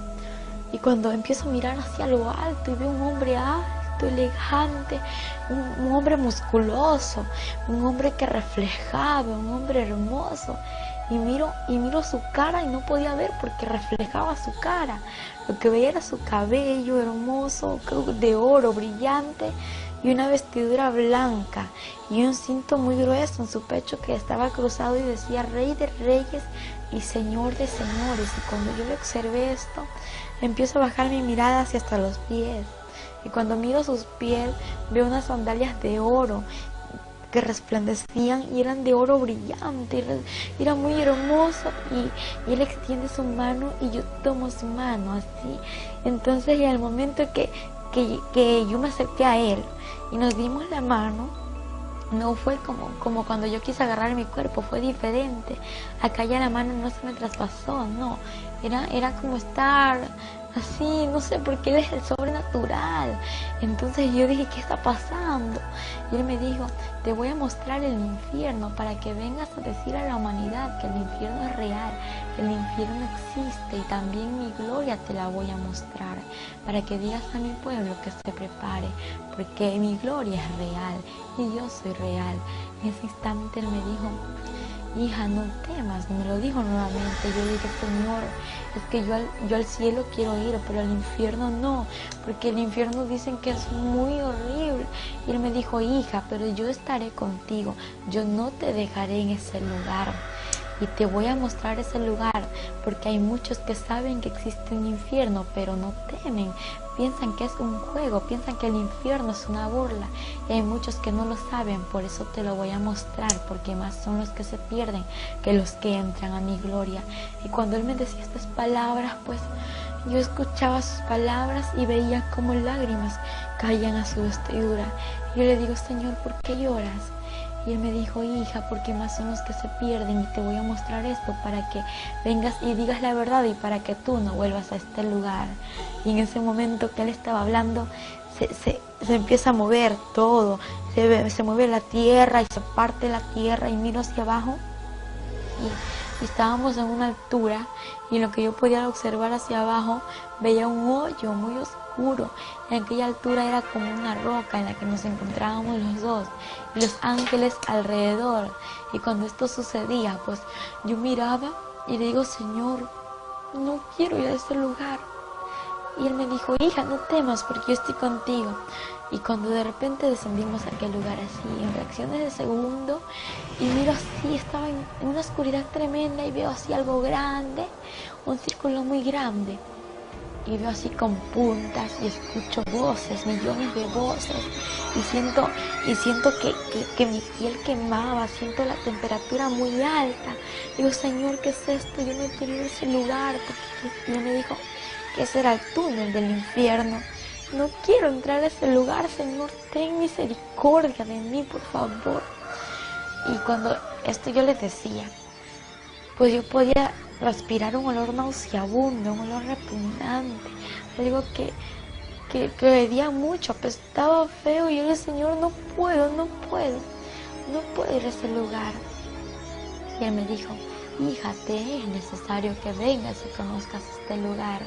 Y cuando empiezo a mirar hacia lo alto y veo un hombre alto, elegante, un hombre musculoso, un hombre que reflejaba, un hombre hermoso. Y miro su cara y no podía ver porque reflejaba su cara. Lo que veía era su cabello hermoso, de oro, brillante, y una vestidura blanca y un cinto muy grueso en su pecho que estaba cruzado y decía Rey de Reyes y Señor de Señores. Y cuando yo le observé esto, empiezo a bajar mi mirada hacia hasta los pies. Y cuando miro sus pies, veo unas sandalias de oro que resplandecían y eran de oro brillante, era muy hermoso. Y él extiende su mano y yo tomo su mano así. Entonces, y al momento que yo me acerqué a él y nos dimos la mano, no fue como cuando yo quise agarrar mi cuerpo, fue diferente. Acá ya la mano no se me traspasó, no, era como estar así, no sé, porque él es el sobrenatural. Entonces yo dije, ¿qué está pasando? Y él me dijo, te voy a mostrar el infierno para que vengas a decir a la humanidad que el infierno es real, que el infierno existe, y también mi gloria te la voy a mostrar, para que digas a mi pueblo que se prepare, porque mi gloria es real y yo soy real. En ese instante él me dijo, hija, no temas, me lo dijo nuevamente. Yo dije, Señor, es que yo al cielo quiero ir, pero al infierno no, porque el infierno dicen que es muy horrible. Y él me dijo, hija, pero yo estaré contigo, yo no te dejaré en ese lugar. Y te voy a mostrar ese lugar, porque hay muchos que saben que existe un infierno, pero no temen. Piensan que es un juego, piensan que el infierno es una burla. Y hay muchos que no lo saben, por eso te lo voy a mostrar, porque más son los que se pierden que los que entran a mi gloria. Y cuando él me decía estas palabras, pues yo escuchaba sus palabras y veía como lágrimas caían a su vestidura. Y yo le digo, Señor, ¿por qué lloras? Y él me dijo, hija, porque más son los que se pierden, y te voy a mostrar esto para que vengas y digas la verdad y para que tú no vuelvas a este lugar. Y en ese momento que él estaba hablando, se empieza a mover todo, se mueve la tierra y se parte la tierra, y miro hacia abajo y estábamos en una altura, y en lo que yo podía observar hacia abajo veía un hoyo muy oscuro. En aquella altura era como una roca en la que nos encontrábamos los dos y los ángeles alrededor. Y cuando esto sucedía, pues yo miraba y le digo, Señor, no quiero ir a ese lugar. Y él me dijo, hija, no temas, porque yo estoy contigo. Y cuando de repente descendimos a aquel lugar así, en fracciones de segundo, y miro así, estaba en una oscuridad tremenda y veo así algo grande, un círculo muy grande. y veo así con puntas y escucho voces, millones de voces, y siento que mi piel quemaba, siento la temperatura muy alta. Digo, Señor, ¿qué es esto? Yo no quiero ir a ese lugar, porque Él me dijo que ese era el túnel del infierno. No quiero entrar a ese lugar, Señor, ten misericordia de mí, por favor. Y cuando esto yo les decía, pues yo podía respirar un olor nauseabundo, un olor repugnante, algo que hedía mucho, apestaba feo, y yo le dije, Señor, no puedo ir a ese lugar. Y Él me dijo, hija, te es necesario que vengas y conozcas este lugar.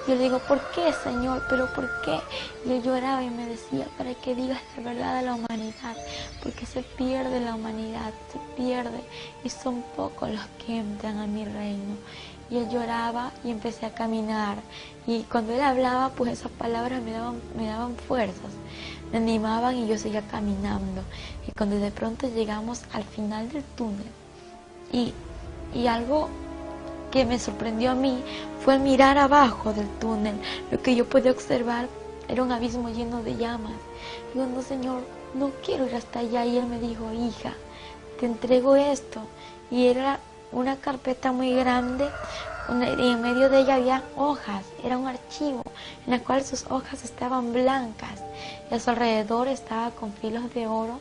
Yo le digo, ¿por qué, Señor? ¿Pero por qué? Y Él lloraba y me decía, para que digas la verdad a la humanidad, porque se pierde la humanidad, se pierde, y son pocos los que entran a mi reino. Y Él lloraba y empecé a caminar, y cuando Él hablaba, pues esas palabras me daban fuerzas, me animaban, y yo seguía caminando. Y cuando de pronto llegamos al final del túnel, y algo que me sorprendió a mí fue mirar abajo del túnel. Lo que yo podía observar era un abismo lleno de llamas. Digo, no, Señor, no quiero ir hasta allá. Y Él me dijo, hija, te entrego esto. Y era una carpeta muy grande, y en medio de ella había hojas. Era un archivo en el cual sus hojas estaban blancas, y a su alrededor estaba con filos de oro.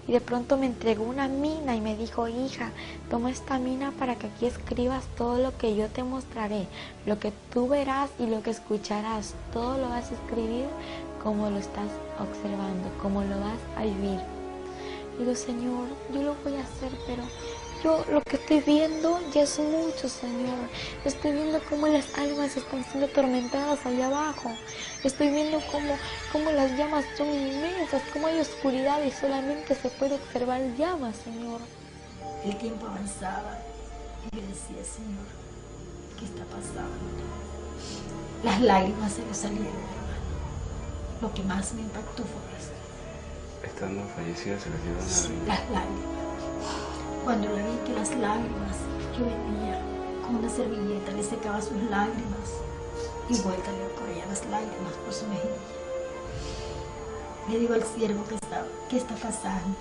Y de pronto me entregó una mina y me dijo, hija, toma esta mina para que aquí escribas todo lo que yo te mostraré, lo que tú verás y lo que escucharás, todo lo vas a escribir como lo estás observando, como lo vas a vivir. Digo, Señor, yo lo voy a hacer, pero yo lo que estoy viendo ya es mucho, Señor. Estoy viendo cómo las almas están siendo atormentadas allá abajo. Estoy viendo cómo las llamas son inmensas, cómo hay oscuridad y solamente se puede observar llamas, Señor. El tiempo avanzaba y yo decía, Señor, ¿qué está pasando? Las lágrimas se me salieron, hermano. Lo que más me impactó fue esto. Estando fallecidas se les dieron lágrimas. Las lágrimas. Cuando le vi que las lágrimas, yo venía con una servilleta, le secaba sus lágrimas y vuelta le corría las lágrimas por su mejilla. Le digo al siervo ¿qué está pasando?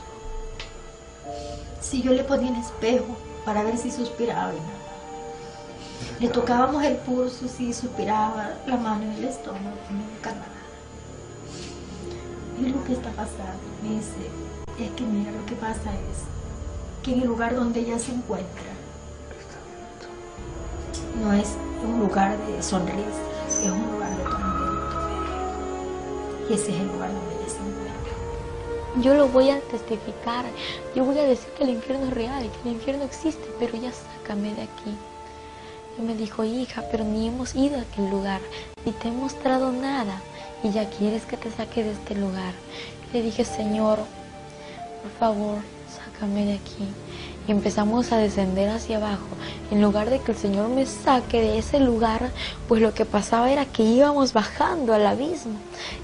Si yo le ponía un espejo para ver si suspiraba y nada. Le tocábamos el pulso, si suspiraba, la mano en el estómago, nunca nada. Y lo que está pasando, me dice, es que mira, lo que pasa es que en el lugar donde ella se encuentra no es un lugar de sonrisa, es un lugar de tormento. Y ese es el lugar donde ella se encuentra. Yo lo voy a testificar, yo voy a decir que el infierno es real, que el infierno existe, pero ya sácame de aquí. Y me dijo, hija, pero ni hemos ido a aquel lugar, ni te he mostrado nada, y ya quieres que te saque de este lugar. Y le dije, Señor, por favor, sácame de aquí. Y empezamos a descender hacia abajo. En lugar de que el Señor me saque de ese lugar, pues lo que pasaba era que íbamos bajando al abismo.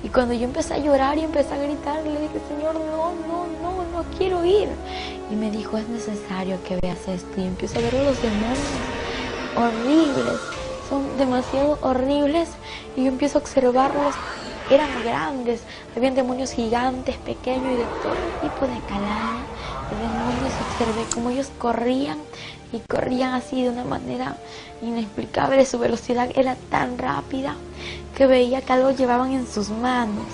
Y cuando yo empecé a llorar y empecé a gritar, le dije, Señor, no quiero ir. Y me dijo, es necesario que veas esto. Y empiezo a ver a los demonios horribles, son demasiado horribles, y yo empiezo a observarlos. Eran grandes, habían demonios gigantes, pequeños y de todo tipo de calaña de demonios. Observé cómo ellos corrían, y corrían así de una manera inexplicable. Su velocidad era tan rápida que veía que algo llevaban en sus manos.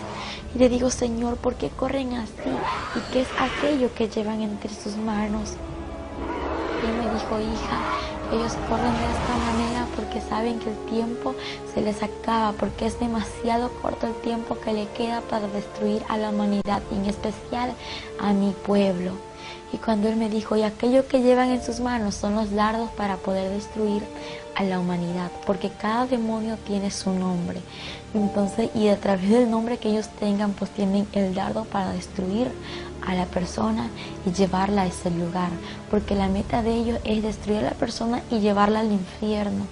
Y le digo, Señor, ¿por qué corren así? ¿Y qué es aquello que llevan entre sus manos? Y él me dijo, hija, ellos corren de esta manera porque saben que el tiempo se les acaba, porque es demasiado corto el tiempo que le queda para destruir a la humanidad, y en especial a mi pueblo. Y cuando él me dijo, y aquello que llevan en sus manos son los dardos para poder destruir a la humanidad, porque cada demonio tiene su nombre. Entonces, y a través del nombre que ellos tengan, pues tienen el dardo para destruir a la persona y llevarla a ese lugar, porque la meta de ellos es destruir a la persona y llevarla al infierno.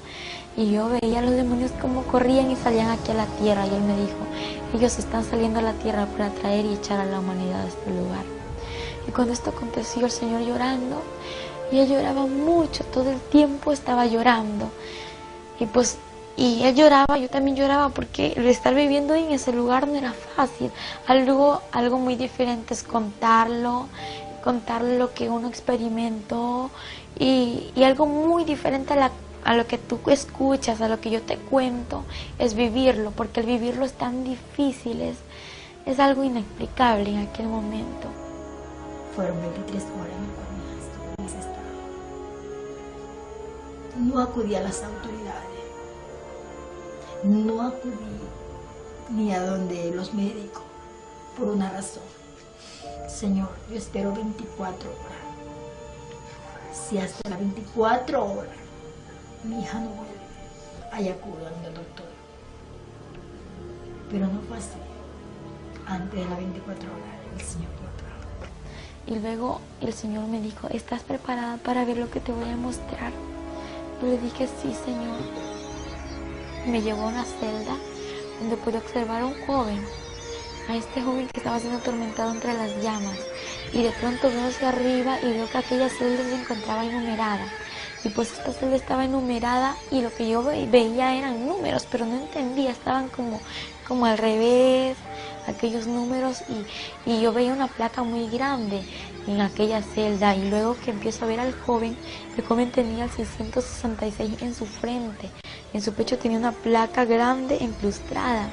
Y yo veía a los demonios como corrían y salían aquí a la tierra, y él me dijo, ellos están saliendo a la tierra para traer y echar a la humanidad a este lugar. Y cuando esto aconteció, el Señor llorando, y él lloraba mucho, todo el tiempo estaba llorando. Y pues Y él lloraba, yo también lloraba, porque el estar viviendo en ese lugar no era fácil. Algo muy diferente es contarlo lo que uno experimentó, y algo muy diferente a lo que tú escuchas, a lo que yo te cuento, es vivirlo, porque el vivirlo es tan difícil, es algo inexplicable en aquel momento. Fueron 23 horas en el cual mi hija estuvo en ese estado. No acudí a las autoridades, no acudí ni a donde los médicos, por una razón. Señor, yo espero 24 horas. Si hasta las 24 horas mi hija no vuelve, ahí acudo al doctor. Pero no fue así. Antes de las 24 horas, el Señor lo trajo. Y luego el Señor me dijo, ¿estás preparada para ver lo que te voy a mostrar? Yo le dije, sí, Señor. Me llevó a una celda donde pude observar a un joven, a este joven que estaba siendo atormentado entre las llamas. Y de pronto veo hacia arriba y veo que aquella celda se encontraba enumerada. Y pues esta celda estaba enumerada, y lo que yo veía eran números, pero no entendía, estaban como al revés, aquellos números, y yo veía una placa muy grande en aquella celda. Y luego que empiezo a ver al joven, el joven tenía el 666 en su frente, en su pecho tenía una placa grande incrustada,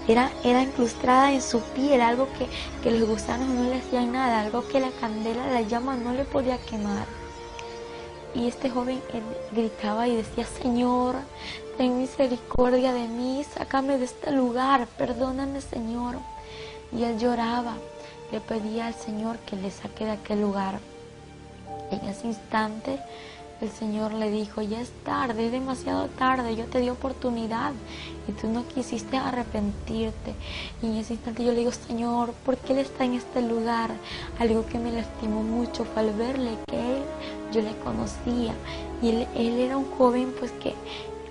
era incrustada en su piel, algo que los gusanos no le hacían nada, algo que la candela, la llama no le podía quemar. Y este joven gritaba y decía, Señor, ten misericordia de mí, sácame de este lugar, perdóname, Señor. Y él lloraba, le pedía al Señor que le saque de aquel lugar. En ese instante el Señor le dijo, ya es tarde, es demasiado tarde, yo te di oportunidad y tú no quisiste arrepentirte. Y en ese instante yo le digo, Señor, ¿por qué Él está en este lugar? Algo que me lastimó mucho fue al verle que yo le conocía, y él era un joven pues que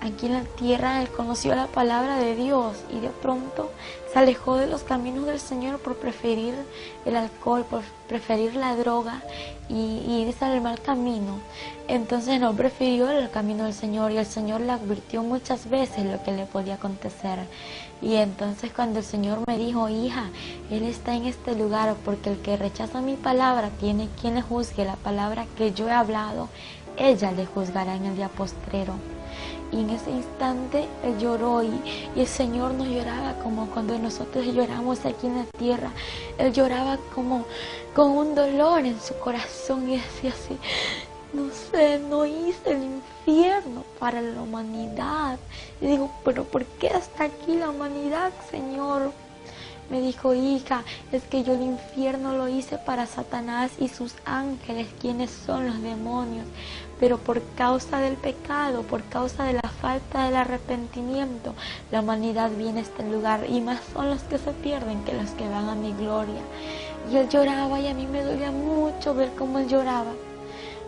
aquí en la tierra él conoció la palabra de Dios, y de pronto se alejó de los caminos del Señor por preferir el alcohol, por preferir la droga y irse al mal camino. Entonces no prefirió el camino del Señor, y el Señor le advirtió muchas veces lo que le podía acontecer. Y entonces cuando el Señor me dijo, hija, Él está en este lugar porque el que rechaza mi palabra tiene quien le juzgue la palabra que yo he hablado, ella le juzgará en el día postrero. Y en ese instante él lloró, y el Señor no lloraba como cuando nosotros lloramos aquí en la tierra. Él lloraba como con un dolor en su corazón, y decía así, no sé, no hice el infierno para la humanidad. Y digo, pero ¿por qué está aquí la humanidad, Señor? Me dijo, hija, es que yo el infierno lo hice para Satanás y sus ángeles, quienes son los demonios. Pero por causa del pecado, por causa de la falta del arrepentimiento, la humanidad viene a este lugar, y más son los que se pierden que los que van a mi gloria. Y él lloraba, y a mí me dolía mucho ver cómo él lloraba.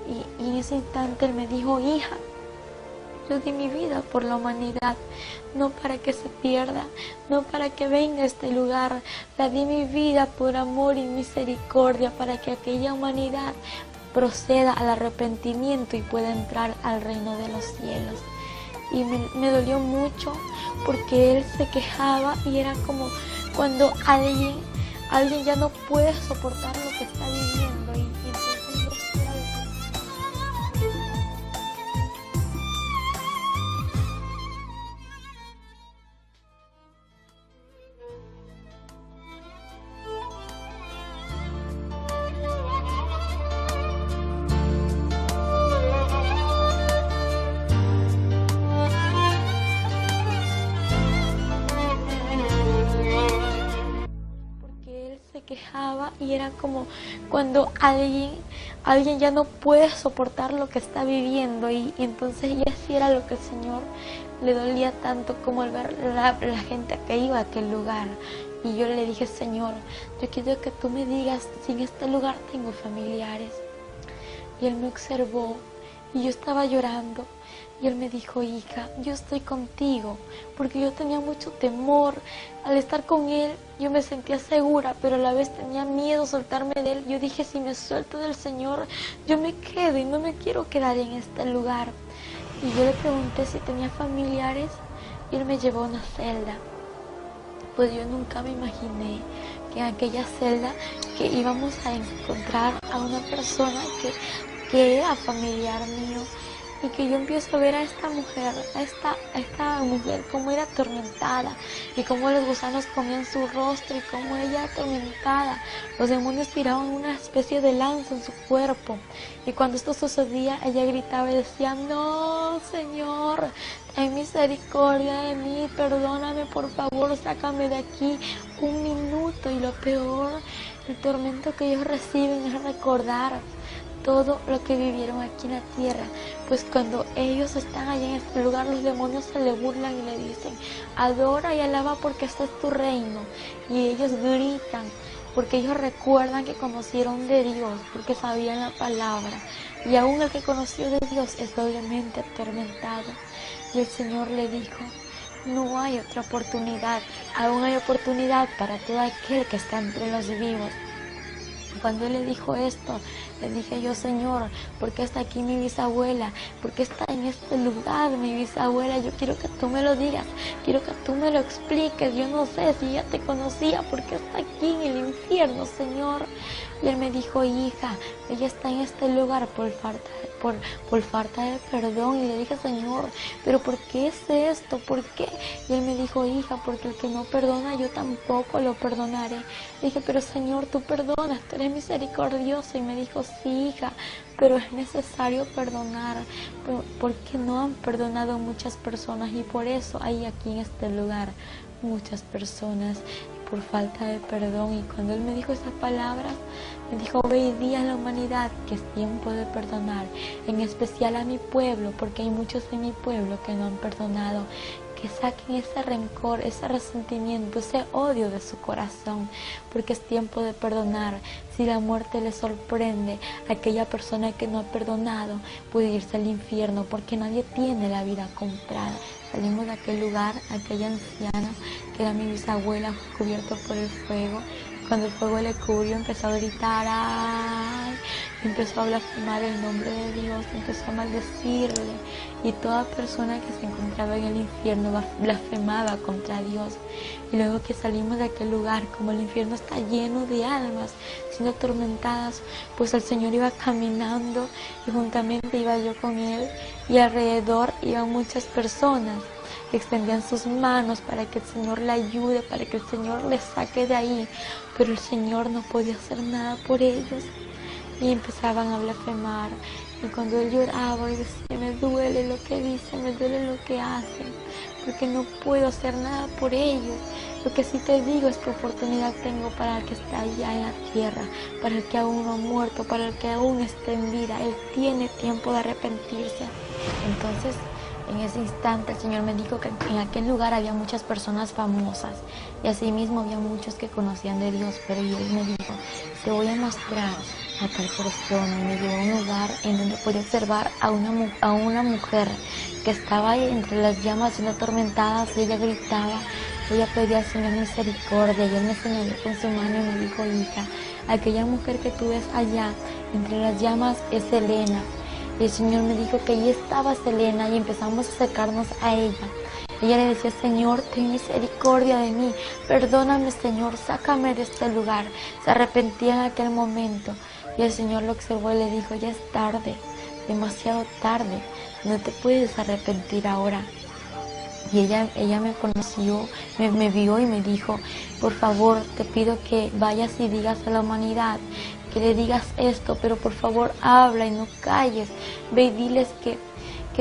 Y en ese instante él me dijo, hija, yo di mi vida por la humanidad, no para que se pierda, no para que venga a este lugar. La di mi vida por amor y misericordia, para que aquella humanidad proceda al arrepentimiento y pueda entrar al reino de los cielos. Y me dolió mucho, porque él se quejaba, y era como cuando alguien ya no puede soportar lo que está viviendo, y entonces yo quejaba, y era como cuando alguien ya no puede soportar lo que está viviendo, y entonces ella sí era lo que el Señor le dolía tanto, como al ver la gente que iba a aquel lugar. Y yo le dije, Señor, yo quiero que tú me digas si en este lugar tengo familiares. Y él me observó, y yo estaba llorando. Y él me dijo, hija, yo estoy contigo, porque yo tenía mucho temor. Al estar con él, yo me sentía segura, pero a la vez tenía miedo soltarme de él. Yo dije, si me suelto del Señor, yo me quedo, y no me quiero quedar en este lugar. Y yo le pregunté si tenía familiares, y Él me llevó a una celda. Pues yo nunca me imaginé que en aquella celda que íbamos a encontrar a una persona que era familiar mío, y que yo empiezo a ver a esta mujer, como era atormentada, y cómo los gusanos comían su rostro, y cómo ella atormentada, los demonios tiraban una especie de lanza en su cuerpo, y cuando esto sucedía, ella gritaba y decía: no, Señor, ten misericordia de mí, perdóname, por favor, sácame de aquí un minuto. Y lo peor, el tormento que ellos reciben es recordar todo lo que vivieron aquí en la tierra, pues cuando ellos están allá en este lugar, los demonios se le burlan y le dicen: adora y alaba porque este es tu reino, y ellos gritan porque ellos recuerdan que conocieron de Dios, porque sabían la palabra, y aún el que conoció de Dios es doblemente atormentado. Y el Señor le dijo: no hay otra oportunidad, aún hay oportunidad para todo aquel que está entre los vivos. Cuando Él le dijo esto, le dije yo: Señor, ¿por qué está aquí mi bisabuela? ¿Por qué está en este lugar mi bisabuela? Yo quiero que tú me lo digas, quiero que tú me lo expliques. Yo no sé si ella te conocía, ¿por qué está aquí en el infierno, Señor? Y Él me dijo: hija, ella está en este lugar por falta de perdón. Y le dije: Señor, ¿pero por qué es esto? ¿Por qué? Y Él me dijo: hija, porque el que no perdona, yo tampoco lo perdonaré. Le dije: pero Señor, tú perdonas, tú eres misericordioso. Y me dijo: sí, hija, pero es necesario perdonar, porque no han perdonado muchas personas, y por eso hay aquí en este lugar muchas personas por falta de perdón. Y cuando Él me dijo esas palabras, me dijo: ve y di a la humanidad que es tiempo de perdonar, en especial a mi pueblo, porque hay muchos de mi pueblo que no han perdonado, que saquen ese rencor, ese resentimiento, ese odio de su corazón, porque es tiempo de perdonar. Si la muerte le sorprende, aquella persona que no ha perdonado puede irse al infierno, porque nadie tiene la vida comprada. Salimos de aquel lugar, aquella anciana, que era mi bisabuela, cubierto por el fuego. Cuando el fuego le cubrió, empezó a gritar: ¡ay! Empezó a blasfemar el nombre de Dios, empezó a maldecirle, y toda persona que se encontraba en el infierno blasfemaba contra Dios. Y luego que salimos de aquel lugar, como el infierno está lleno de almas siendo atormentadas, pues el Señor iba caminando, y juntamente iba yo con Él, y alrededor iban muchas personas que extendían sus manos para que el Señor la ayude, para que el Señor le saque de ahí, pero el Señor no podía hacer nada por ellos, y empezaban a blasfemar. Y cuando Él lloraba y decía: me duele lo que dicen, me duele lo que hacen, porque no puedo hacer nada por ellos. Lo que sí te digo es que oportunidad tengo para el que está allá en la tierra, para el que aún no ha muerto, para el que aún está en vida. Él tiene tiempo de arrepentirse. Entonces, en ese instante el Señor me dijo que en aquel lugar había muchas personas famosas, y asimismo había muchos que conocían de Dios, pero Él me dijo: te voy a mostrar a tal persona. Y me llevó a un lugar en donde podía observar a una mujer que estaba ahí entre las llamas siendo atormentada, y ella gritaba, ella pedía al Señor misericordia, y Él me señaló con su mano y me dijo: hija, aquella mujer que tú ves allá entre las llamas es Selena. Y el Señor me dijo que allí estaba Selena, y empezamos a acercarnos a ella. Ella le decía: Señor, ten misericordia de mí, perdóname, Señor, sácame de este lugar. Se arrepentía en aquel momento, y el Señor lo observó y le dijo: ya es tarde, demasiado tarde, no te puedes arrepentir ahora. Y ella me conoció, me vio y me dijo: por favor, te pido que vayas y digas a la humanidad, que le digas esto, pero por favor habla y no calles. Ve y diles que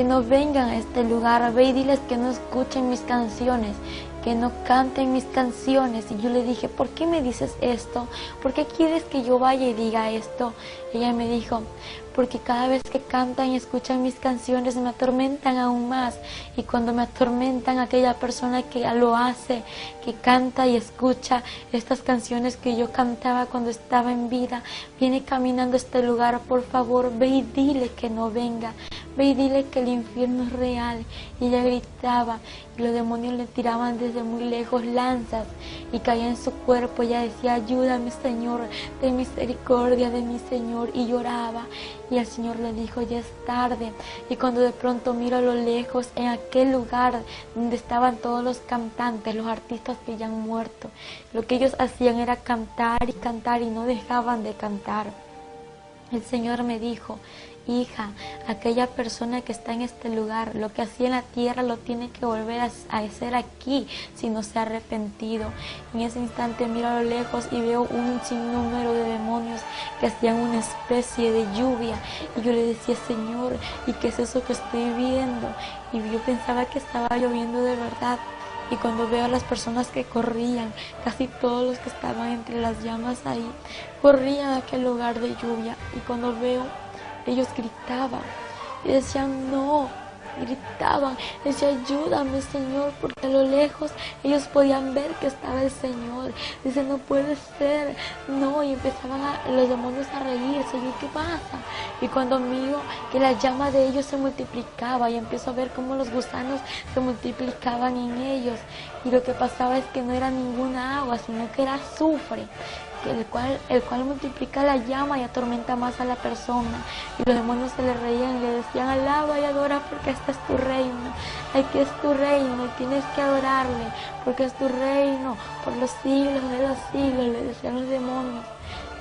no vengan a este lugar, ve y diles que no escuchen mis canciones, que no canten mis canciones. Y yo le dije: ¿por qué me dices esto? ¿Por qué quieres que yo vaya y diga esto? Ella me dijo: porque cada vez que cantan y escuchan mis canciones me atormentan aún más, y cuando me atormentan, aquella persona que lo hace, que canta y escucha estas canciones que yo cantaba cuando estaba en vida, viene caminando a este lugar. Por favor, ve y dile que no venga, ve y dile que el infierno es real. Y ella gritaba y los demonios le tiraban desde muy lejos lanzas y caía en su cuerpo. Ella decía, ayúdame Señor, ten misericordia de mi Señor, y lloraba. Y el Señor le dijo, ya es tarde. Y cuando de pronto miro a lo lejos, en aquel lugar donde estaban todos los cantantes, los artistas que ya han muerto, lo que ellos hacían era cantar y cantar y no dejaban de cantar. El Señor me dijo, hija, aquella persona que está en este lugar, lo que hacía en la tierra lo tiene que volver a hacer aquí si no se ha arrepentido. En ese instante miro a lo lejos y veo un sinnúmero de demonios que hacían una especie de lluvia. Y yo le decía, Señor, ¿y qué es eso que estoy viendo? Y yo pensaba que estaba lloviendo de verdad. Y cuando veo a las personas que corrían, casi todos los que estaban entre las llamas ahí, corrían a aquel lugar de lluvia. Y cuando veo, ellos gritaban y decían no, gritaban, decían ayúdame Señor, porque a lo lejos ellos podían ver que estaba el Señor. Dice, no puede ser, no, y empezaban los demonios a reírse. Y ¿qué pasa? Y cuando miro que la llama de ellos se multiplicaba y empiezo a ver cómo los gusanos se multiplicaban en ellos, y lo que pasaba es que no era ninguna agua, sino que era azufre, el cual multiplica la llama y atormenta más a la persona. Y los demonios se le reían y le decían, alaba y adora porque este es tu reino, aquí es tu reino y tienes que adorarle porque es tu reino por los siglos de los siglos, le decían los demonios.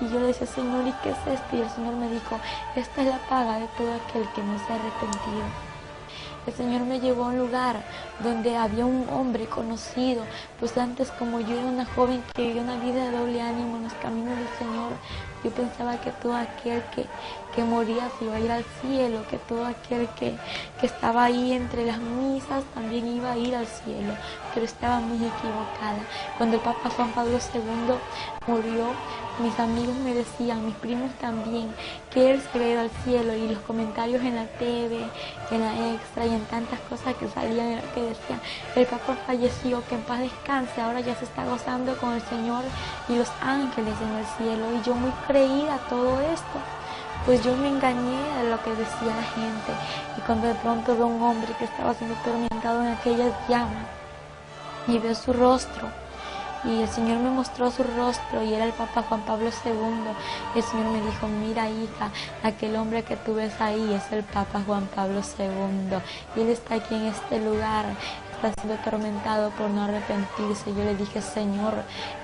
Y yo le decía, Señor, ¿y qué es esto? Y el Señor me dijo, esta es la paga de todo aquel que no se ha arrepentido. El Señor me llevó a un lugar donde había un hombre conocido, pues antes, como yo era una joven que vivía una vida de doble ánimo en los caminos del Señor, yo pensaba que todo aquel que moría se iba a ir al cielo, que todo aquel que estaba ahí entre las misas también iba a ir al cielo, pero estaba muy equivocada. Cuando el Papa Juan Pablo II murió, mis amigos me decían, mis primos también, que él se había ido al cielo, y los comentarios en la TV, en la Extra y en tantas cosas que salían que decían, el Papa falleció, que en paz descanse, ahora ya se está gozando con el Señor y los ángeles en el cielo. Y yo, muy creída a todo esto, pues yo me engañé de lo que decía la gente. Y cuando de pronto veo un hombre que estaba siendo atormentado en aquellas llamas y veo su rostro, y el Señor me mostró su rostro y era el Papa Juan Pablo II. Y el Señor me dijo, mira hija, aquel hombre que tú ves ahí es el Papa Juan Pablo II, y él está aquí en este lugar, está siendo atormentado por no arrepentirse. Yo le dije, Señor,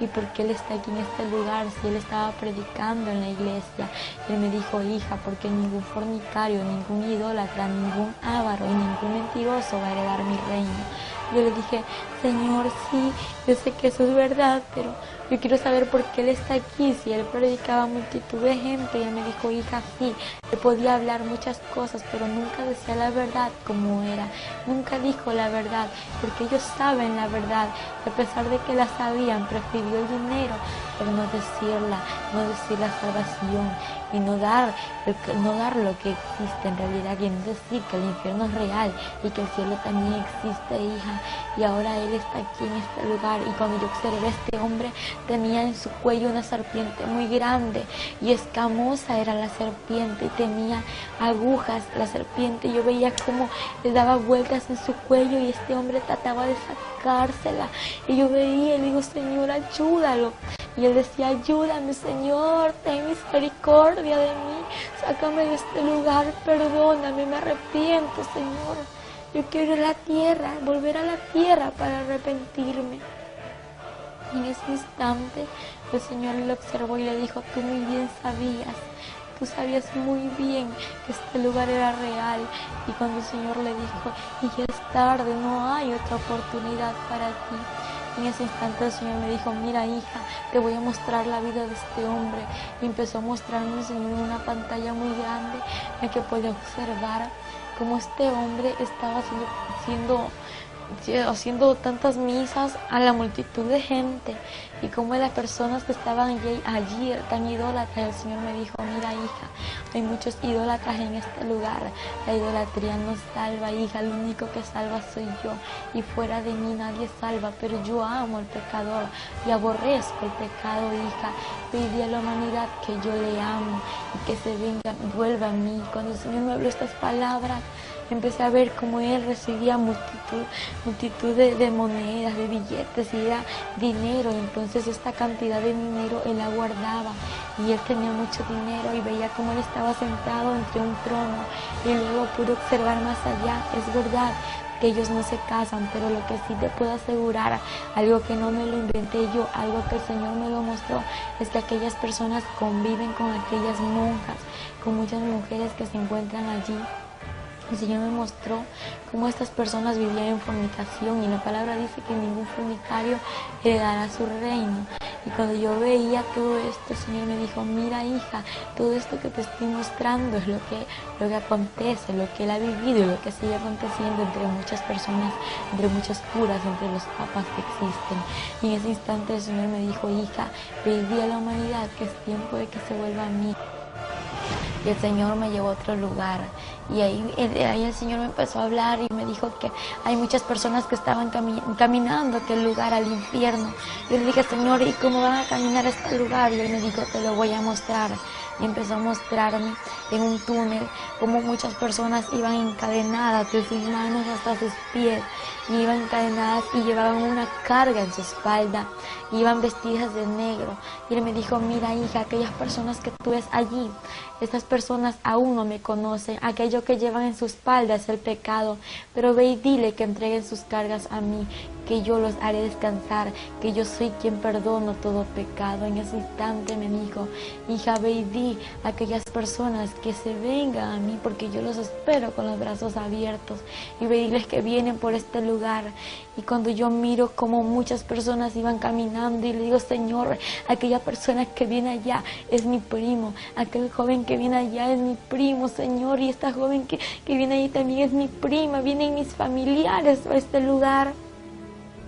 ¿y por qué él está aquí en este lugar si él estaba predicando en la iglesia? Y él me dijo, hija, porque ningún fornicario, ningún idólatra, ningún avaro y ningún mentiroso va a heredar mi reino. Yo le dije, Señor, sí, yo sé que eso es verdad, pero yo quiero saber por qué él está aquí, si él predicaba a multitud de gente. Y él me dijo, hija, sí, él podía hablar muchas cosas, pero nunca decía la verdad como era, nunca dijo la verdad, porque ellos saben la verdad, y a pesar de que la sabían, prefirió el dinero, pero no decirla, no decir la salvación, y no dar lo que existe en realidad, y no decir que el infierno es real y que el cielo también existe, hija. Y ahora él está aquí en este lugar, y cuando yo observé a este hombre, tenía en su cuello una serpiente muy grande y escamosa era la serpiente, y tenía agujas la serpiente. Yo veía cómo le daba vueltas en su cuello y este hombre trataba de sacársela, y yo veía y le digo, Señor, ayúdalo. Y él decía, ayúdame Señor, ten misericordia de mí, sácame de este lugar, perdóname, me arrepiento Señor, yo quiero ir a la tierra, volver a la tierra para arrepentirme. Y en ese instante el Señor le observó y le dijo, tú muy bien sabías, tú sabías muy bien que este lugar era real. Y cuando el Señor le dijo, y ya es tarde, no hay otra oportunidad para ti, en ese instante el Señor me dijo, mira hija, te voy a mostrar la vida de este hombre. Y empezó a mostrarme el Señor en una pantalla muy grande en que podía observar cómo este hombre estaba haciendo tantas misas a la multitud de gente, y como las personas que estaban allí tan idólatras. El Señor me dijo, mira hija, hay muchos idólatras en este lugar, la idolatría no salva, hija, el único que salva soy yo, y fuera de mí nadie salva, pero yo amo al pecador y aborrezco el pecado, hija. Pedí a la humanidad que yo le amo y que se venga, vuelva a mí. Cuando el Señor me habló estas palabras, empecé a ver cómo él recibía multitud de monedas, de billetes, y era dinero. Y entonces esta cantidad de dinero él la guardaba, y él tenía mucho dinero, y veía cómo él estaba sentado entre un trono, y luego pude observar más allá. Es verdad que ellos no se casan, pero lo que sí te puedo asegurar, algo que no me lo inventé yo, algo que el Señor me lo mostró, es que aquellas personas conviven con aquellas monjas, con muchas mujeres que se encuentran allí. El Señor me mostró cómo estas personas vivían en fornicación, y la palabra dice que ningún fornicario heredará su reino. Y cuando yo veía todo esto, el Señor me dijo: mira, hija, todo esto que te estoy mostrando es lo que acontece, lo que Él ha vivido y lo que sigue aconteciendo entre muchas personas, entre muchos curas, entre los papas que existen. Y en ese instante el Señor me dijo: hija, pedí a la humanidad que es tiempo de que se vuelva a mí. Y el Señor me llevó a otro lugar, y ahí el Señor me empezó a hablar y me dijo que hay muchas personas que estaban caminando a aquel lugar, al infierno. Yo le dije: Señor, ¿y cómo van a caminar a este lugar? Y Él me dijo: te lo voy a mostrar. Y empezó a mostrarme en un túnel cómo muchas personas iban encadenadas de sus manos hasta sus pies, y iban encadenadas y llevaban una carga en su espalda, iban vestidas de negro. Y Él me dijo: mira, hija, aquellas personas que tú ves allí, estas personas aún no me conocen. Aquello que llevan en su espalda es el pecado, pero ve y dile que entreguen sus cargas a mí, que yo los haré descansar, que yo soy quien perdono todo pecado. En ese instante me dijo: hija, ve y di a aquellas personas que se vengan a mí, porque yo los espero con los brazos abiertos, y ve y diles que vienen por este lugar. Y cuando yo miro como muchas personas iban caminando, y le digo: Señor, aquella persona que viene allá es mi primo, aquel joven que viene allá es mi primo, Señor, y esta joven que viene allí también es mi prima, vienen mis familiares a este lugar.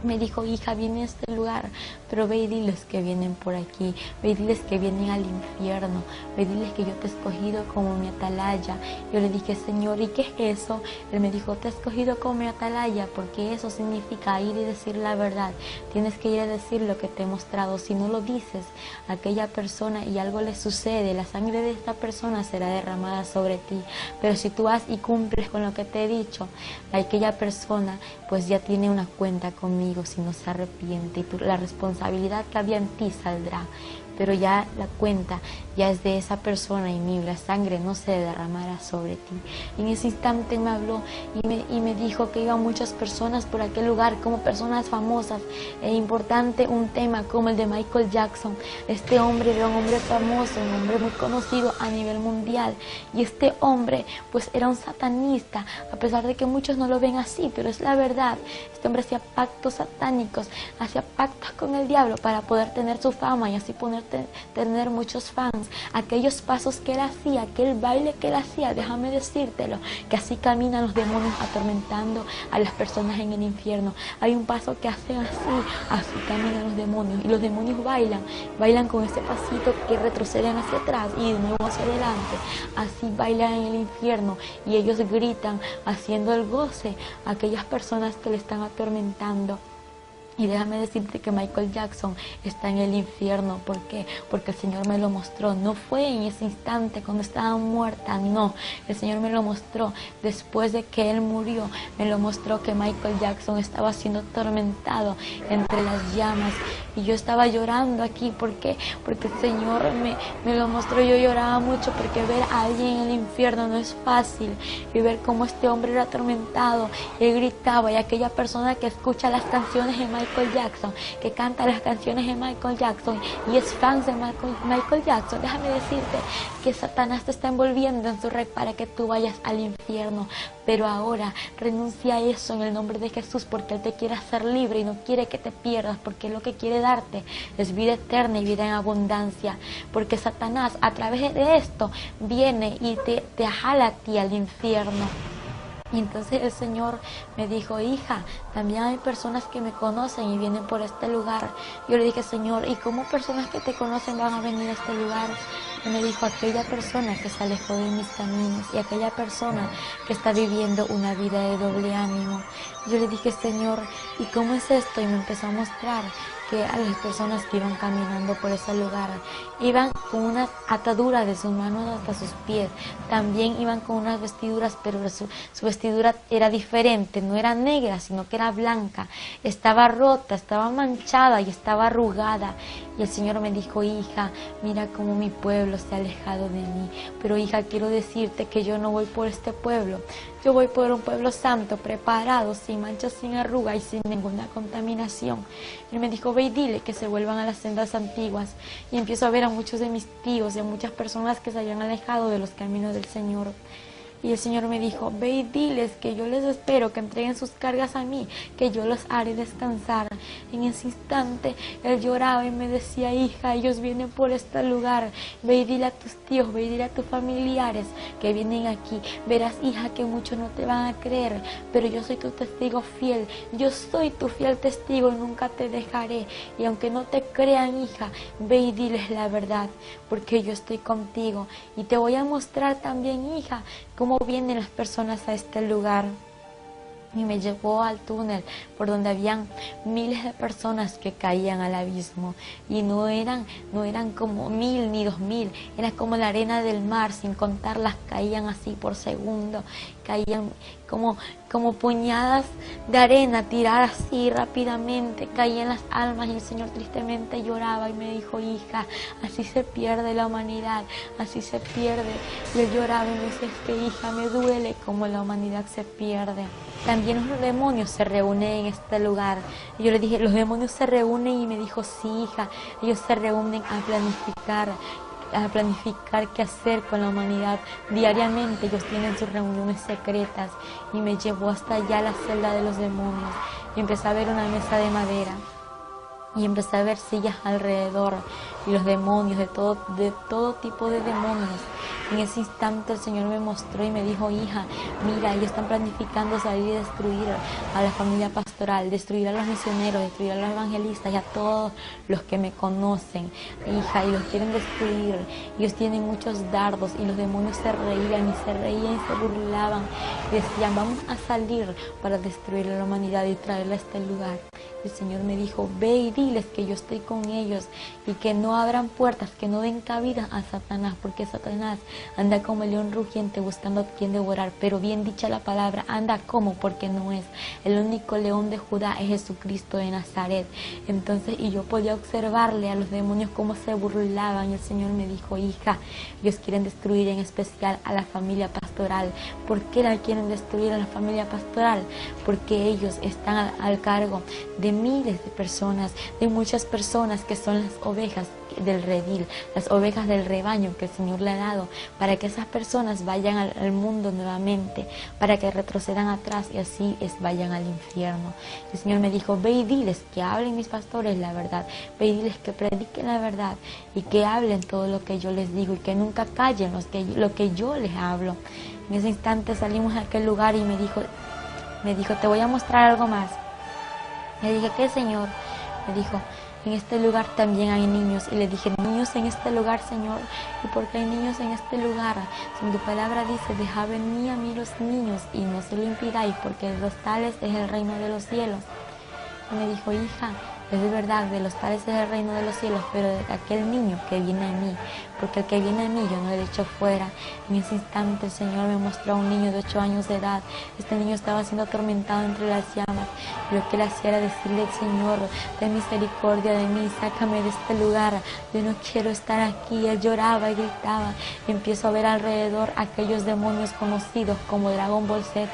Me dijo: hija, viene a este lugar, pero ve y diles que vienen por aquí, ve y diles que vienen al infierno, ve y diles que yo te he escogido como mi atalaya. Yo le dije: Señor, ¿y qué es eso? Él me dijo: te he escogido como mi atalaya porque eso significa ir y decir la verdad. Tienes que ir a decir lo que te he mostrado. Si no lo dices a aquella persona y algo le sucede, la sangre de esta persona será derramada sobre ti. Pero si tú vas y cumples con lo que te he dicho, aquella persona pues ya tiene una cuenta conmigo si no se arrepiente, y la responsabilidad que había en ti saldrá. Pero ya la cuenta ya es de esa persona, y la sangre no se derramará sobre ti. En ese instante me habló y me dijo que iban muchas personas por aquel lugar, como personas famosas. E importante un tema como el de Michael Jackson. Este hombre era un hombre famoso, un hombre muy conocido a nivel mundial, y este hombre pues era un satanista, a pesar de que muchos no lo ven así, pero es la verdad. Este hombre hacía pactos satánicos, hacía pactos con el diablo para poder tener su fama y así tener muchos fans. Aquellos pasos que él hacía, aquel baile que él hacía, déjame decírtelo, que así caminan los demonios atormentando a las personas en el infierno. Hay un paso que hacen así caminan los demonios, y los demonios bailan con ese pasito que retroceden hacia atrás y de nuevo hacia adelante. Así bailan en el infierno, y ellos gritan haciendo el goce a aquellas personas que le están atormentando. Y déjame decirte que Michael Jackson está en el infierno. ¿Por qué? Porque el Señor me lo mostró. No fue en ese instante cuando estaba muerta, no. El Señor me lo mostró después de que Él murió. Me lo mostró que Michael Jackson estaba siendo atormentado entre las llamas. Y yo estaba llorando aquí. ¿Por qué? Porque el Señor me lo mostró. Yo lloraba mucho porque ver a alguien en el infierno no es fácil. Y ver cómo este hombre era atormentado. Él gritaba, y aquella persona que escucha las canciones de Michael Jackson, que canta las canciones de Michael Jackson y es fan de Michael Jackson, déjame decirte que Satanás te está envolviendo en su red para que tú vayas al infierno. Pero ahora renuncia a eso en el nombre de Jesús, porque Él te quiere hacer libre y no quiere que te pierdas, porque lo que quiere darte es vida eterna y vida en abundancia. Porque Satanás a través de esto viene y te jala a ti al infierno. Y entonces el Señor me dijo: hija, también hay personas que me conocen y vienen por este lugar. Yo le dije: Señor, ¿y cómo personas que te conocen van a venir a este lugar? Y me dijo, aquella persona que se alejó de mis caminos y aquella persona que está viviendo una vida de doble ánimo. Yo le dije, Señor, ¿y cómo es esto? Y me empezó a mostrar que a las personas que iban caminando por ese lugar iban con unas ataduras de sus manos hasta sus pies. También iban con unas vestiduras, pero su vestidura era diferente, no era negra, sino que era blanca. Estaba rota, estaba manchada y estaba arrugada. Y el Señor me dijo, hija, mira cómo mi pueblo se ha alejado de mí. Pero hija, quiero decirte que yo no voy por este pueblo. Yo voy por un pueblo santo, preparado, sin manchas, sin arruga y sin ninguna contaminación. Él me dijo, ve y dile que se vuelvan a las sendas antiguas. Y empiezo a ver a muchos de mis tíos y a muchas personas que se habían alejado de los caminos del Señor. Y el Señor me dijo, ve y diles que yo les espero, que entreguen sus cargas a mí, que yo los haré descansar. En ese instante, él lloraba y me decía, hija, ellos vienen por este lugar. Ve y dile a tus tíos, ve y dile a tus familiares que vienen aquí. Verás, hija, que muchos no te van a creer, pero yo soy tu testigo fiel. Yo soy tu fiel testigo y nunca te dejaré. Y aunque no te crean, hija, ve y diles la verdad, porque yo estoy contigo. Y te voy a mostrar también, hija, cómo vienen las personas a este lugar. Y me llevó al túnel por donde habían miles de personas que caían al abismo. Y no eran como 1000 ni 2000, era como la arena del mar, sin contarlas, caían así por segundo. Caían como puñadas de arena, tirar así rápidamente, caían las almas. Y el Señor tristemente lloraba y me dijo, hija, así se pierde la humanidad, así se pierde. Y él lloraba y me dice, es que hija, me duele como la humanidad se pierde. También los demonios se reúnen en este lugar. Y yo le dije, los demonios se reúnen, y me dijo, sí, hija, ellos se reúnen a planificar qué hacer con la humanidad. Diariamente ellos tienen sus reuniones secretas. Y me llevó hasta allá a la celda de los demonios y empecé a ver una mesa de madera y empecé a ver sillas alrededor y los demonios, de todo tipo de demonios. En ese instante el Señor me mostró y me dijo, hija, mira, ellos están planificando salir y destruir a la familia pastoral, destruir a los misioneros, destruir a los evangelistas y a todos los que me conocen, hija, y los quieren destruir. Ellos tienen muchos dardos. Y los demonios se reían y se burlaban y decían, vamos a salir para destruir a la humanidad y traerla a este lugar. El Señor me dijo, ve y diles que yo estoy con ellos y que no abran puertas, que no den cabida a Satanás, porque Satanás anda como el león rugiente buscando a quien devorar. Pero bien dicha la palabra, anda como, porque no es. El único león de Judá es Jesucristo de Nazaret. Entonces, y yo podía observarle a los demonios cómo se burlaban. Y el Señor me dijo, hija, ellos quieren destruir en especial a la familia pastoral. ¿Por qué la quieren destruir a la familia pastoral? Porque ellos están al cargo de miles de personas, de muchas personas que son las ovejas del redil, las ovejas del rebaño que el Señor le ha dado, para que esas personas vayan al mundo nuevamente, para que retrocedan atrás y así vayan al infierno. El Señor me dijo, ve y diles que hablen mis pastores la verdad, ve y diles que prediquen la verdad y que hablen todo lo que yo les digo y que nunca callen lo que yo les hablo. En ese instante salimos a aquel lugar y me dijo, te voy a mostrar algo más. Le dije, ¿qué, Señor? Me dijo, en este lugar también hay niños. Y le dije, niños en este lugar, Señor. ¿Y por qué hay niños en este lugar? Si tu palabra dice, dejad venir a mí los niños y no se lo impidáis, porque de los tales es el reino de los cielos. Y me dijo, hija, es verdad, de los tales es el reino de los cielos, pero de aquel niño que viene a mí, porque el que viene a mí yo no le echo fuera. En ese instante el Señor me mostró a un niño de 8 años de edad. Este niño estaba siendo atormentado entre las llamas. Y lo que él hacía era decirle, Señor, ten misericordia de mí, sácame de este lugar, yo no quiero estar aquí. Él lloraba y gritaba. Y empiezo a ver alrededor aquellos demonios conocidos como Dragon Ball Z,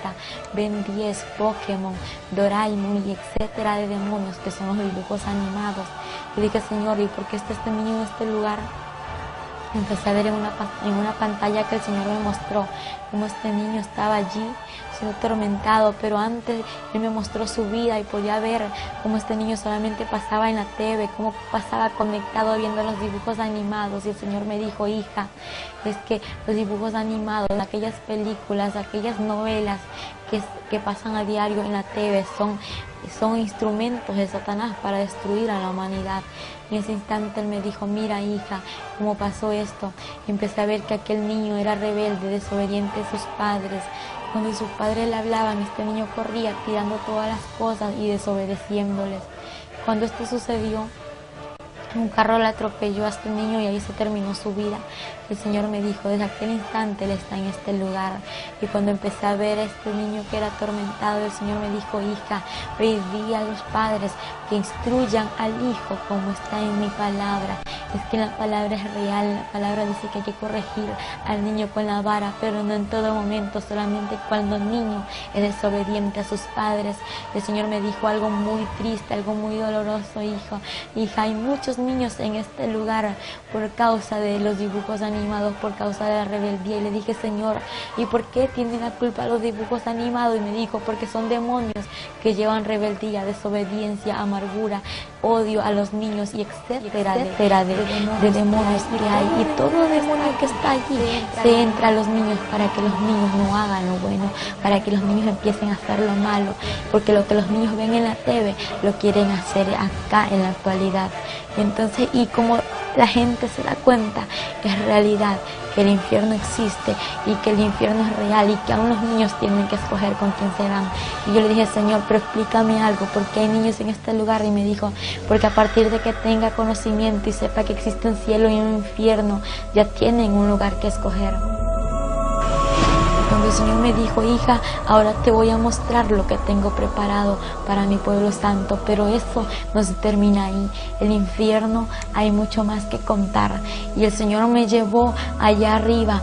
Ben 10, Pokémon, Doraemon y etcétera de demonios que son los dibujos animados. Y dije, Señor, ¿y por qué está este niño en este lugar? Empecé a ver en una pantalla que el Señor me mostró cómo este niño estaba allí siendo atormentado, pero antes Él me mostró su vida y podía ver cómo este niño solamente pasaba en la TV, cómo pasaba conectado viendo los dibujos animados. Y el Señor me dijo, hija, es que los dibujos animados, aquellas películas, aquellas novelas que pasan a diario en la TV son instrumentos de Satanás para destruir a la humanidad. En ese instante él me dijo, mira hija, ¿cómo pasó esto? Y empecé a ver que aquel niño era rebelde, desobediente a sus padres. Cuando sus padres le hablaban, este niño corría tirando todas las cosas y desobedeciéndoles. Cuando esto sucedió, un carro le atropelló a este niño y ahí se terminó su vida. El Señor me dijo, desde aquel instante Él está en este lugar. Y cuando empecé a ver a este niño que era atormentado, el Señor me dijo, hija, pedí a los padres que instruyan al hijo como está en mi palabra. Es que la palabra es real, la palabra dice que hay que corregir al niño con la vara, pero no en todo momento, solamente cuando el niño es desobediente a sus padres. El Señor me dijo algo muy triste, algo muy doloroso, hijo. Hija, hay muchos niños en este lugar por causa de los dibujos animados, por causa de la rebeldía. Y le dije, Señor, ¿y por qué tienen la culpa los dibujos animados? Y me dijo, porque son demonios que llevan rebeldía, desobediencia, amargura, odio a los niños y etcétera de demonios que hay. Y todo demonio que está allí se entra a los niños para que los niños no hagan lo bueno, para que los niños empiecen a hacer lo malo, porque lo que los niños ven en la TV lo quieren hacer acá en la actualidad. Entonces, y como la gente se da cuenta, es realidad que el infierno existe y que el infierno es real y que aún los niños tienen que escoger con quién se van. Y yo le dije, Señor, pero explícame algo, porque hay niños en este lugar. Y me dijo, porque a partir de que tenga conocimiento y sepa que existe un cielo y un infierno, ya tienen un lugar que escoger. Cuando el Señor me dijo, hija, ahora te voy a mostrar lo que tengo preparado para mi pueblo santo, pero eso no se termina ahí. El infierno hay mucho más que contar. Y el Señor me llevó allá arriba,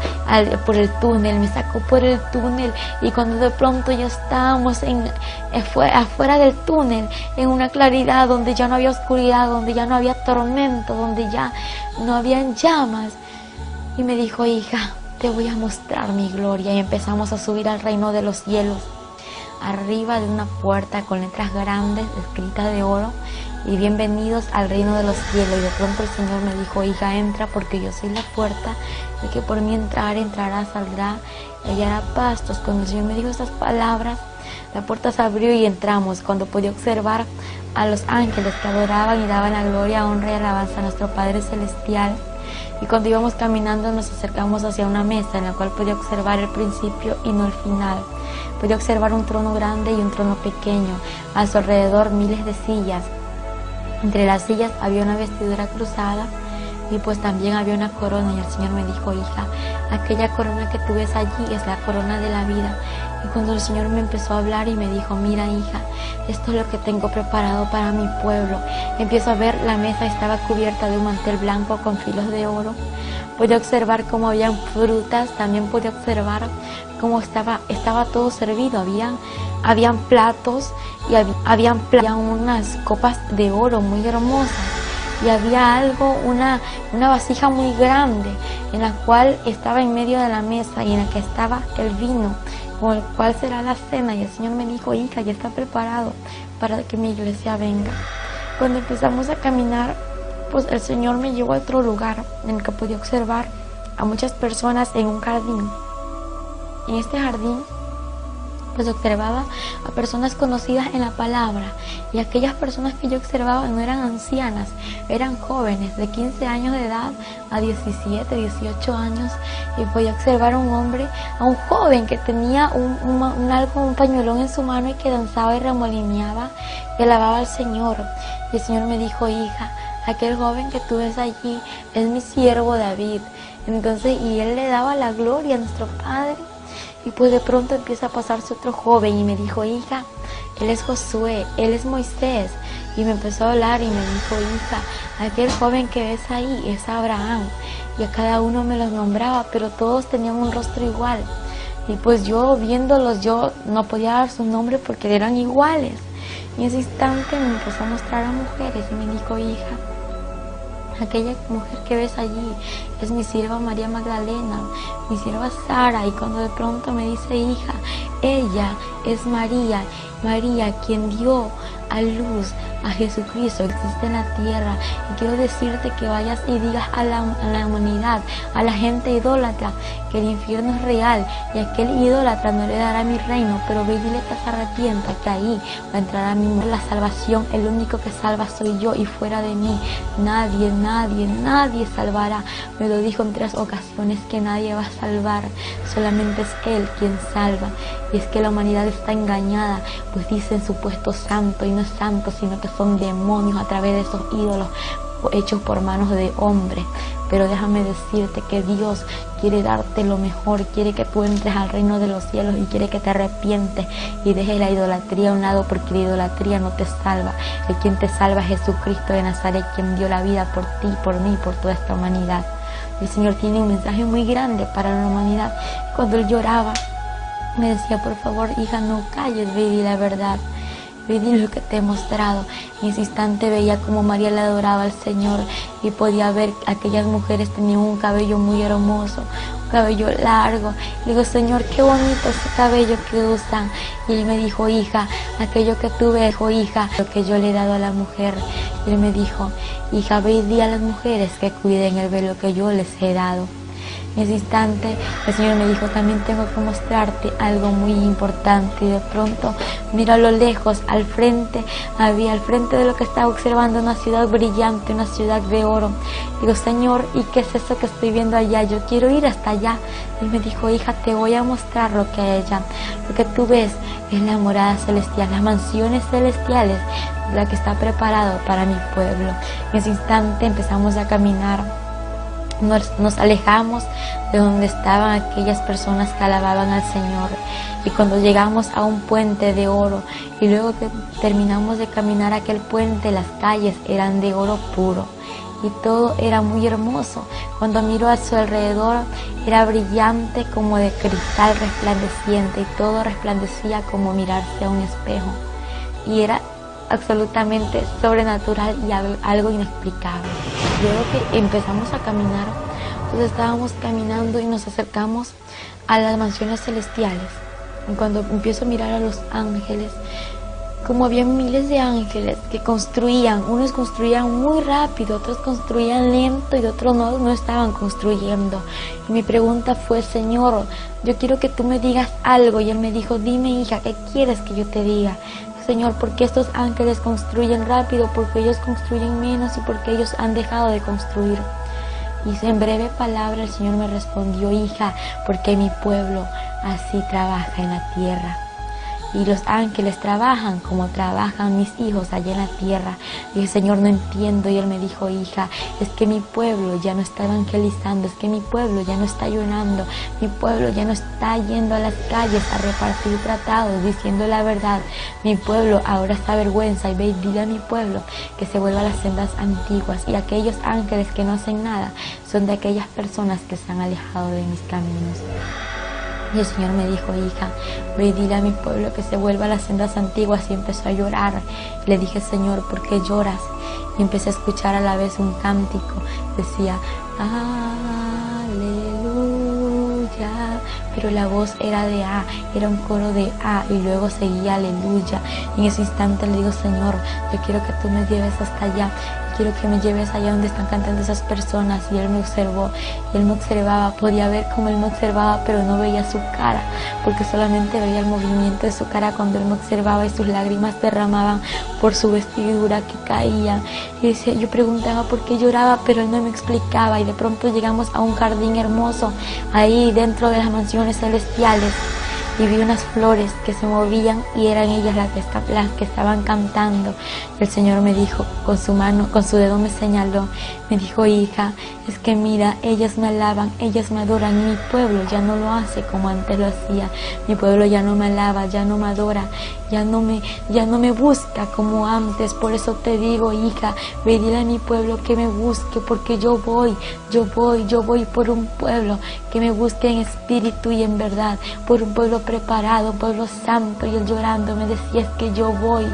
por el túnel, me sacó por el túnel, y cuando de pronto ya estábamos afuera del túnel, en una claridad donde ya no había oscuridad, donde ya no había tormento, donde ya no habían llamas, y me dijo, hija, te voy a mostrar mi gloria. Y empezamos a subir al reino de los cielos, arriba de una puerta con letras grandes escritas de oro, y bienvenidos al reino de los cielos. Y de pronto el Señor me dijo, hija, entra, porque yo soy la puerta, y que por mí entrará, saldrá, y hallará pastos. Cuando el Señor me dijo estas palabras, la puerta se abrió y entramos. Cuando pude observar a los ángeles que adoraban y daban la gloria, honra y alabanza a nuestro Padre Celestial. Y cuando íbamos caminando nos acercamos hacia una mesa en la cual podía observar el principio y no el final. Podía observar un trono grande y un trono pequeño, a su alrededor miles de sillas. Entre las sillas había una vestidura cruzada y pues también había una corona. Y el Señor me dijo, hija, aquella corona que tú ves allí es la corona de la vida. Y cuando el Señor me empezó a hablar y me dijo, mira hija, esto es lo que tengo preparado para mi pueblo. Empiezo a ver, la mesa estaba cubierta de un mantel blanco con filos de oro. Pude observar cómo habían frutas, también pude observar cómo estaba todo servido. Habían platos y habían unas copas de oro muy hermosas. Y había una vasija muy grande en la cual estaba en medio de la mesa y en la que estaba el vino, con el cual será la cena. Y el Señor me dijo, hija, ya está preparado para que mi iglesia venga. Cuando empezamos a caminar, pues el Señor me llevó a otro lugar en el que podía observar a muchas personas en un jardín. En este jardín pues observaba a personas conocidas en la palabra, y aquellas personas que yo observaba no eran ancianas, eran jóvenes de 15 años de edad a 17, 18 años, y podía observar a un joven que tenía un pañuelón en su mano y que danzaba y remolineaba y alababa al Señor. Y el Señor me dijo, hija, aquel joven que tú ves allí es mi siervo David. Entonces, y él le daba la gloria a nuestro Padre. Y pues de pronto empieza a pasarse otro joven y me dijo, hija, él es Josué, él es Moisés. Y me empezó a hablar y me dijo, hija, aquel joven que ves ahí es Abraham. Y a cada uno me los nombraba, pero todos tenían un rostro igual. Y pues yo viéndolos, yo no podía dar su nombre porque eran iguales. Y en ese instante me empezó a mostrar a mujeres y me dijo, hija, aquella mujer que ves allí es mi sierva María Magdalena, mi sierva Sara. Y cuando de pronto me dice, hija, ella es María, María quien dio a luz a Jesucristo, existe en la tierra. Y quiero decirte que vayas y digas a la humanidad, a la gente idólatra, que el infierno es real y aquel idólatra no le dará mi reino, pero ve y dile que se arrepienta, que ahí va a entrar a mí la salvación. El único que salva soy yo, y fuera de mí nadie, nadie, nadie salvará. Me lo dijo en 3 ocasiones que nadie va a salvar, solamente es Él quien salva. Y es que la humanidad está engañada, pues dicen supuesto santo y no es santo, sino que son demonios a través de esos ídolos hechos por manos de hombres. Pero déjame decirte que Dios quiere darte lo mejor, quiere que tú entres al reino de los cielos y quiere que te arrepientes y dejes la idolatría a un lado, porque la idolatría no te salva. El quien te salva es Jesucristo de Nazaret, quien dio la vida por ti, por mí, por toda esta humanidad. El Señor tiene un mensaje muy grande para la humanidad. Cuando Él lloraba, me decía, por favor, hija, no calles, ve y di la verdad. Ve y di lo que te he mostrado. En ese instante veía como María le adoraba al Señor y podía ver que aquellas mujeres tenían un cabello muy hermoso, un cabello largo. Le digo, Señor, qué bonito ese cabello que usan. Y Él me dijo, hija, aquello que tú ves, hija, lo que yo le he dado a la mujer. Y Él me dijo, hija, ve y di a las mujeres que cuiden el velo que yo les he dado. En ese instante el Señor me dijo, también tengo que mostrarte algo muy importante. Y de pronto miro a lo lejos, al frente de lo que estaba observando, una ciudad brillante, una ciudad de oro. Digo, Señor, ¿y qué es eso que estoy viendo allá? Yo quiero ir hasta allá. Él me dijo, hija, te voy a mostrar lo que hay allá. Lo que tú ves es la morada celestial, las mansiones celestiales, la que está preparado para mi pueblo. En ese instante empezamos a caminar. Nos alejamos de donde estaban aquellas personas que alababan al Señor, y cuando llegamos a un puente de oro, y luego que terminamos de caminar aquel puente, las calles eran de oro puro y todo era muy hermoso. Cuando miro a su alrededor era brillante como de cristal resplandeciente, y todo resplandecía como mirarse a un espejo, y era absolutamente sobrenatural y algo inexplicable. Luego que empezamos a caminar, pues estábamos caminando y nos acercamos a las mansiones celestiales. Y cuando empiezo a mirar a los ángeles, como había miles de ángeles que construían, unos construían muy rápido, otros construían lento y otros no estaban construyendo. Y mi pregunta fue, Señor, yo quiero que tú me digas algo. Y Él me dijo, dime, hija, ¿qué quieres que yo te diga? Señor, ¿por qué estos ángeles construyen rápido? Porque ellos construyen menos y porque ellos han dejado de construir. Y en breve palabra el Señor me respondió, hija, porque mi pueblo así trabaja en la tierra. Y los ángeles trabajan como trabajan mis hijos allá en la tierra. Y el Señor, no entiendo. Y Él me dijo, hija, es que mi pueblo ya no está evangelizando, es que mi pueblo ya no está ayunando, mi pueblo ya no está yendo a las calles a repartir tratados, diciendo la verdad. Mi pueblo ahora está avergüenza, y ve y dile a mi pueblo que se vuelva a las sendas antiguas. Y aquellos ángeles que no hacen nada son de aquellas personas que se han alejado de mis caminos. Y el Señor me dijo, hija, ve y dile a mi pueblo que se vuelva a las sendas antiguas. Y empezó a llorar. Le dije, Señor, ¿por qué lloras? Y empecé a escuchar a la vez un cántico. Decía, aleluya. Pero la voz era de A, era un coro de A, y luego seguía aleluya. Y en ese instante le digo, Señor, yo quiero que tú me lleves hasta allá. Quiero que me lleves allá donde están cantando esas personas. Y Él me observó, y Él me observaba. Podía ver cómo Él me observaba, pero no veía su cara, porque solamente veía el movimiento de su cara cuando Él me observaba, y sus lágrimas derramaban por su vestidura que caían. Y decía, yo preguntaba por qué lloraba, pero Él no me explicaba. Y de pronto llegamos a un jardín hermoso, ahí dentro de las mansiones celestiales. Y vi unas flores que se movían, y eran ellas las que estaban cantando. El Señor me dijo, con su mano, con su dedo me señaló, me dijo, hija, es que mira, ellas me alaban, ellas me adoran, y mi pueblo ya no lo hace como antes lo hacía. Mi pueblo ya no me alaba, ya no me adora, ya no me busca como antes. Por eso te digo, hija, ve y dile a mi pueblo que me busque, porque yo voy por un pueblo que me busque en espíritu y en verdad, por un pueblo preparado, pueblo santo. Y él llorando me decía, es que yo voy.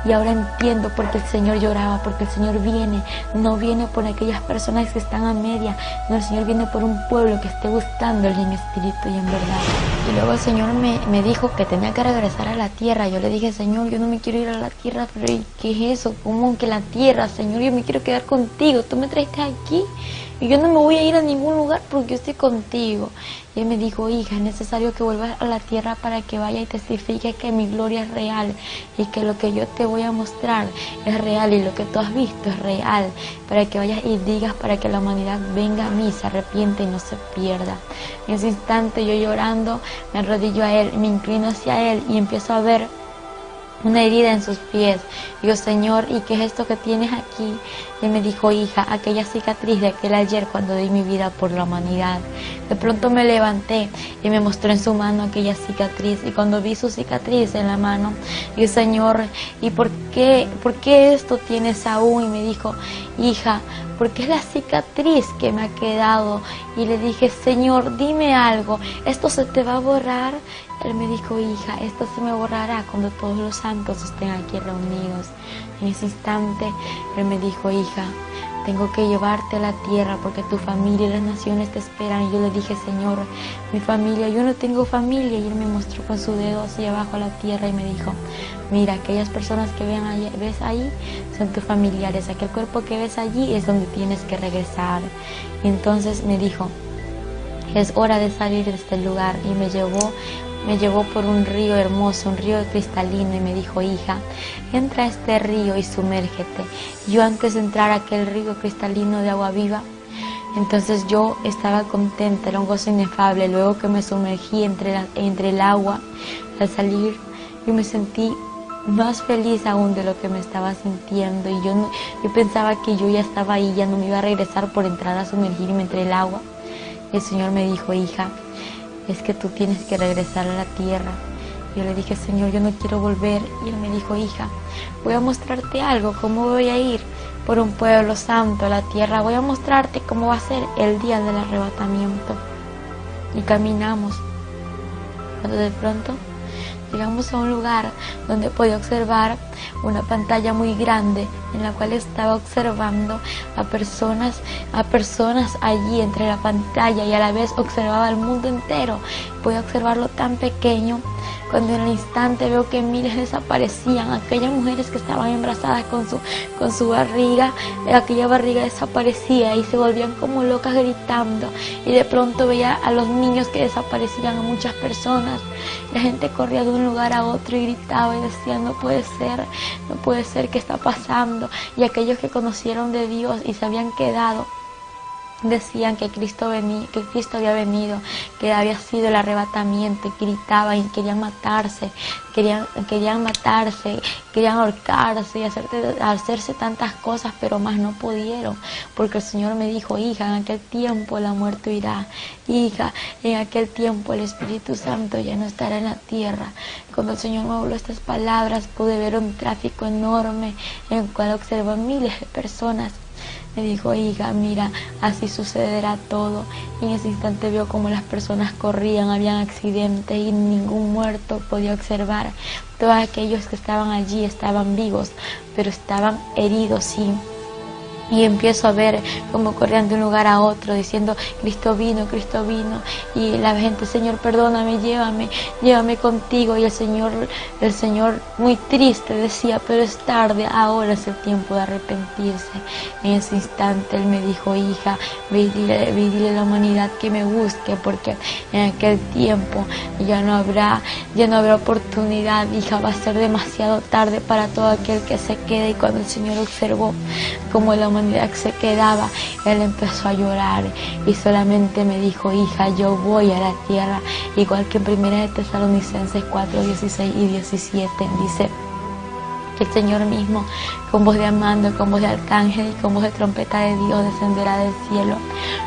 Y ahora entiendo por qué el Señor lloraba, porque el Señor viene, no viene por aquellas personas que están a media, no, el Señor viene por un pueblo que esté buscándole en espíritu y en verdad. Y luego el Señor me dijo que tenía que regresar a la tierra. Yo le dije, Señor, yo no me quiero ir a la tierra, pero ¿qué es eso? ¿Cómo que la tierra? Señor, yo me quiero quedar contigo, tú me traiste aquí. Y yo no me voy a ir a ningún lugar porque yo estoy contigo. Y él me dijo, hija, es necesario que vuelvas a la tierra para que vaya y testifique que mi gloria es real y que lo que yo te voy a mostrar es real y lo que tú has visto es real. Para que vayas y digas, para que la humanidad venga a mí, se arrepiente y no se pierda. En ese instante yo llorando me arrodillo a él, me inclino hacia él y empiezo a ver una herida en sus pies. Digo, Señor, ¿y qué es esto que tienes aquí? Y él me dijo, hija, aquella cicatriz de aquel ayer cuando di mi vida por la humanidad. De pronto me levanté y me mostró en su mano aquella cicatriz. Y cuando vi su cicatriz en la mano, dije, Señor, ¿y por qué esto tienes aún? Y me dijo, hija, porque es la cicatriz que me ha quedado. Y le dije, Señor, dime algo, ¿esto se te va a borrar? Él me dijo, hija, esto se me borrará cuando todos los santos estén aquí reunidos. En ese instante, él me dijo, hija, tengo que llevarte a la tierra porque tu familia y las naciones te esperan. Y yo le dije, Señor, mi familia, yo no tengo familia. Y él me mostró con su dedo hacia abajo a la tierra y me dijo, mira, aquellas personas que ves ahí son tus familiares. Aquel cuerpo que ves allí es donde tienes que regresar. Y entonces me dijo, es hora de salir de este lugar. Y me llevó por un río hermoso, un río cristalino, y me dijo, hija, entra a este río y sumérgete. Yo antes de entrar a aquel río cristalino de agua viva, entonces yo estaba contenta, era un gozo inefable. Luego que me sumergí entre el agua, al salir, yo me sentí más feliz aún de lo que me estaba sintiendo. Y yo pensaba que yo ya estaba ahí, ya no me iba a regresar por entrar a sumergirme entre el agua. Y el Señor me dijo, hija, es que tú tienes que regresar a la tierra. Yo le dije, Señor, yo no quiero volver. Y él me dijo, hija, voy a mostrarte algo, cómo voy a ir por un pueblo santo a la tierra. Voy a mostrarte cómo va a ser el día del arrebatamiento. Y caminamos. Cuando de pronto llegamos a un lugar donde podía observar una pantalla muy grande en la cual estaba observando a personas allí entre la pantalla, y a la vez observaba el mundo entero. Podía observarlo tan pequeño, cuando en el instante veo que miles desaparecían. Aquellas mujeres que estaban embarazadas con su barriga, aquella barriga desaparecía y se volvían como locas gritando. Y de pronto veía a los niños que desaparecían, a muchas personas. La gente corría de un lugar a otro y gritaba y decía, no puede ser, ¿qué está pasando? Y aquellos que conocieron de Dios y se habían quedado, decían que Cristo había venido, que había sido el arrebatamiento, y gritaban y querían matarse, querían ahorcarse y hacerse tantas cosas, pero más no pudieron, porque el Señor me dijo, hija, en aquel tiempo la muerte irá, hija, en aquel tiempo el Espíritu Santo ya no estará en la tierra. Cuando el Señor me habló estas palabras, pude ver un tráfico enorme en el cual observé miles de personas. Me dijo, hija, mira, así sucederá todo. Y en ese instante vio como las personas corrían, habían accidentes y ningún muerto podía observar. Todos aquellos que estaban allí estaban vivos, pero estaban heridos, sí. Y empiezo a ver cómo corrían de un lugar a otro diciendo, Cristo vino. Y la gente, Señor, perdóname, llévame contigo. Y el Señor muy triste decía, pero es tarde, ahora es el tiempo de arrepentirse. En ese instante Él me dijo, hija, ve y dile a la humanidad que me busque, porque en aquel tiempo ya no habrá oportunidad, hija, va a ser demasiado tarde para todo aquel que se quede. Y cuando el Señor observó cómo la humanidad se quedaba, Él empezó a llorar y solamente me dijo, hija, yo voy a la tierra, igual que en 1 Tesalonicenses 4, 16 y 17 dice que el Señor mismo, con voz de amando, con voz de arcángel y con voz de trompeta de Dios, descenderá del cielo.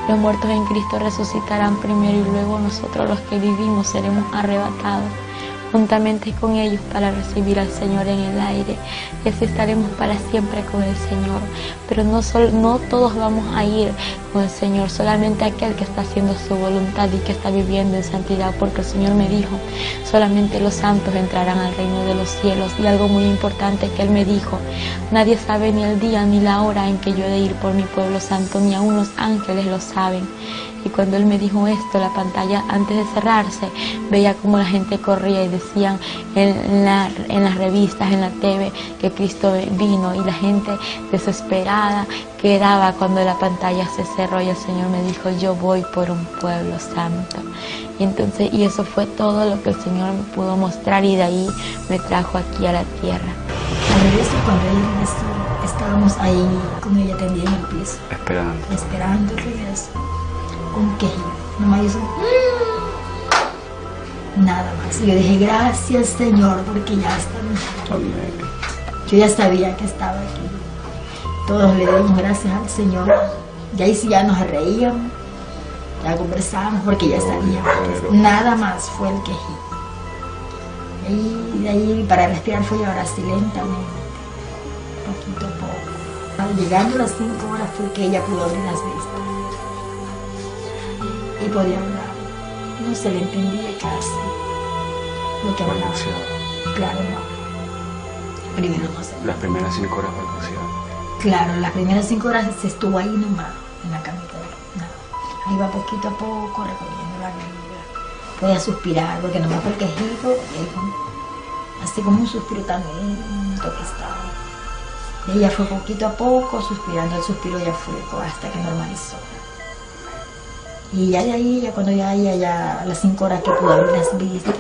Los muertos en Cristo resucitarán primero y luego nosotros los que vivimos seremos arrebatados. juntamente con ellos para recibir al Señor en el aire, y así estaremos para siempre con el Señor. Pero no todos vamos a ir con el Señor, solamente aquel que está haciendo su voluntad y que está viviendo en santidad, porque el Señor me dijo, solamente los santos entrarán al reino de los cielos. Y algo muy importante que Él me dijo, nadie sabe ni el día ni la hora en que yo he de ir por mi pueblo santo, ni aun los ángeles lo saben. Y cuando Él me dijo esto, la pantalla antes de cerrarse, veía como la gente corría y decían en las revistas, en la TV, que Cristo vino, y la gente desesperada quedaba cuando la pantalla se cerró y el Señor me dijo, yo voy por un pueblo santo. Y eso fue todo lo que el Señor me pudo mostrar, y de ahí me trajo aquí a la tierra. Al regreso, cuando ella estábamos ahí con ella tendida en el piso, esperando el regreso, un quejido, nomás hizo nada más. Y yo dije, gracias Señor, porque ya está aquí. Yo ya sabía que estaba aquí. Todos le dimos gracias al Señor. Y ahí sí ya nos reíamos, ya conversábamos, porque ya sabíamos. Nada más fue el quejido. Y de ahí para respirar fue ahora así lentamente, poquito a poco. Llegando a las 5 horas fue que ella pudo abrir las vistas y podía hablar. No se le entendía casi lo que hablaba. Claro, no. Primero no se. Las primeras 5 horas balbuceaba. Claro, las primeras 5 horas se estuvo ahí nomás, en la camita. Ahí va poquito a poco recogiendo la vida. Podía suspirar, porque nomás fue el quejido, así como un suspiro tan lento que estaba. Y ella fue poquito a poco suspirando, el suspiro ya fue hasta que normalizó. Y ya de ahí, cuando ya a las 5 horas que pudo abrir las vistas,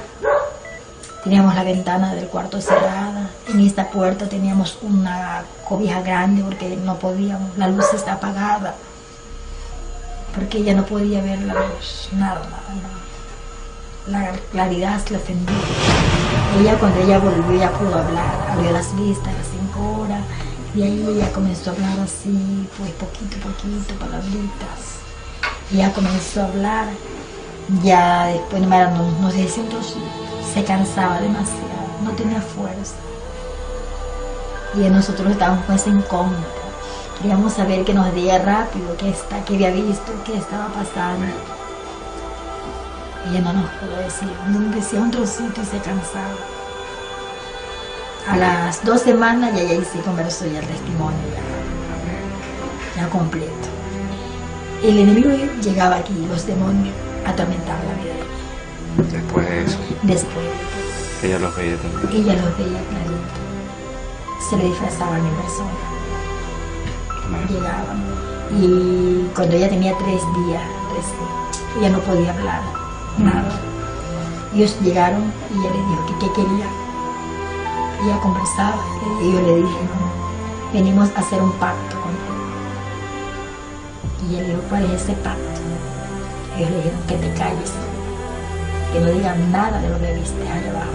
teníamos la ventana del cuarto cerrada. En esta puerta teníamos una cobija grande porque no podíamos, la luz está apagada, porque ella no podía ver la luz, nada. La claridad se le ofendía. Ella, cuando ella volvió, ya pudo hablar, abrió las vistas a las 5 horas, y ahí ella comenzó a hablar así, pues poquito a poquito, palabritas. Y ya comenzó a hablar, ya después no sé si se cansaba demasiado, no tenía fuerza. Y nosotros estábamos con esa incógnita, queríamos saber que nos diera rápido qué había visto, qué estaba pasando. Ella no nos pudo decir, decía un trocito y se cansaba. A las 2 semanas ya ahí sí conversó ya el testimonio, ya completo. El enemigo llegaba aquí, los demonios atormentaban la vida. Después de eso. Después. Ella los veía también. Ella los veía clarito. Se le disfrazaban en persona. Llegaban. Y cuando ella tenía 3 días, ella no podía hablar, nada. Ellos llegaron y ella le dijo que qué quería. Ella conversaba y yo le dije, no, venimos a hacer un pacto contigo. Y él dijo, ¿cuál es ese pacto? Ellos le dijeron, que te calles, que no digas nada de lo que viste allá abajo,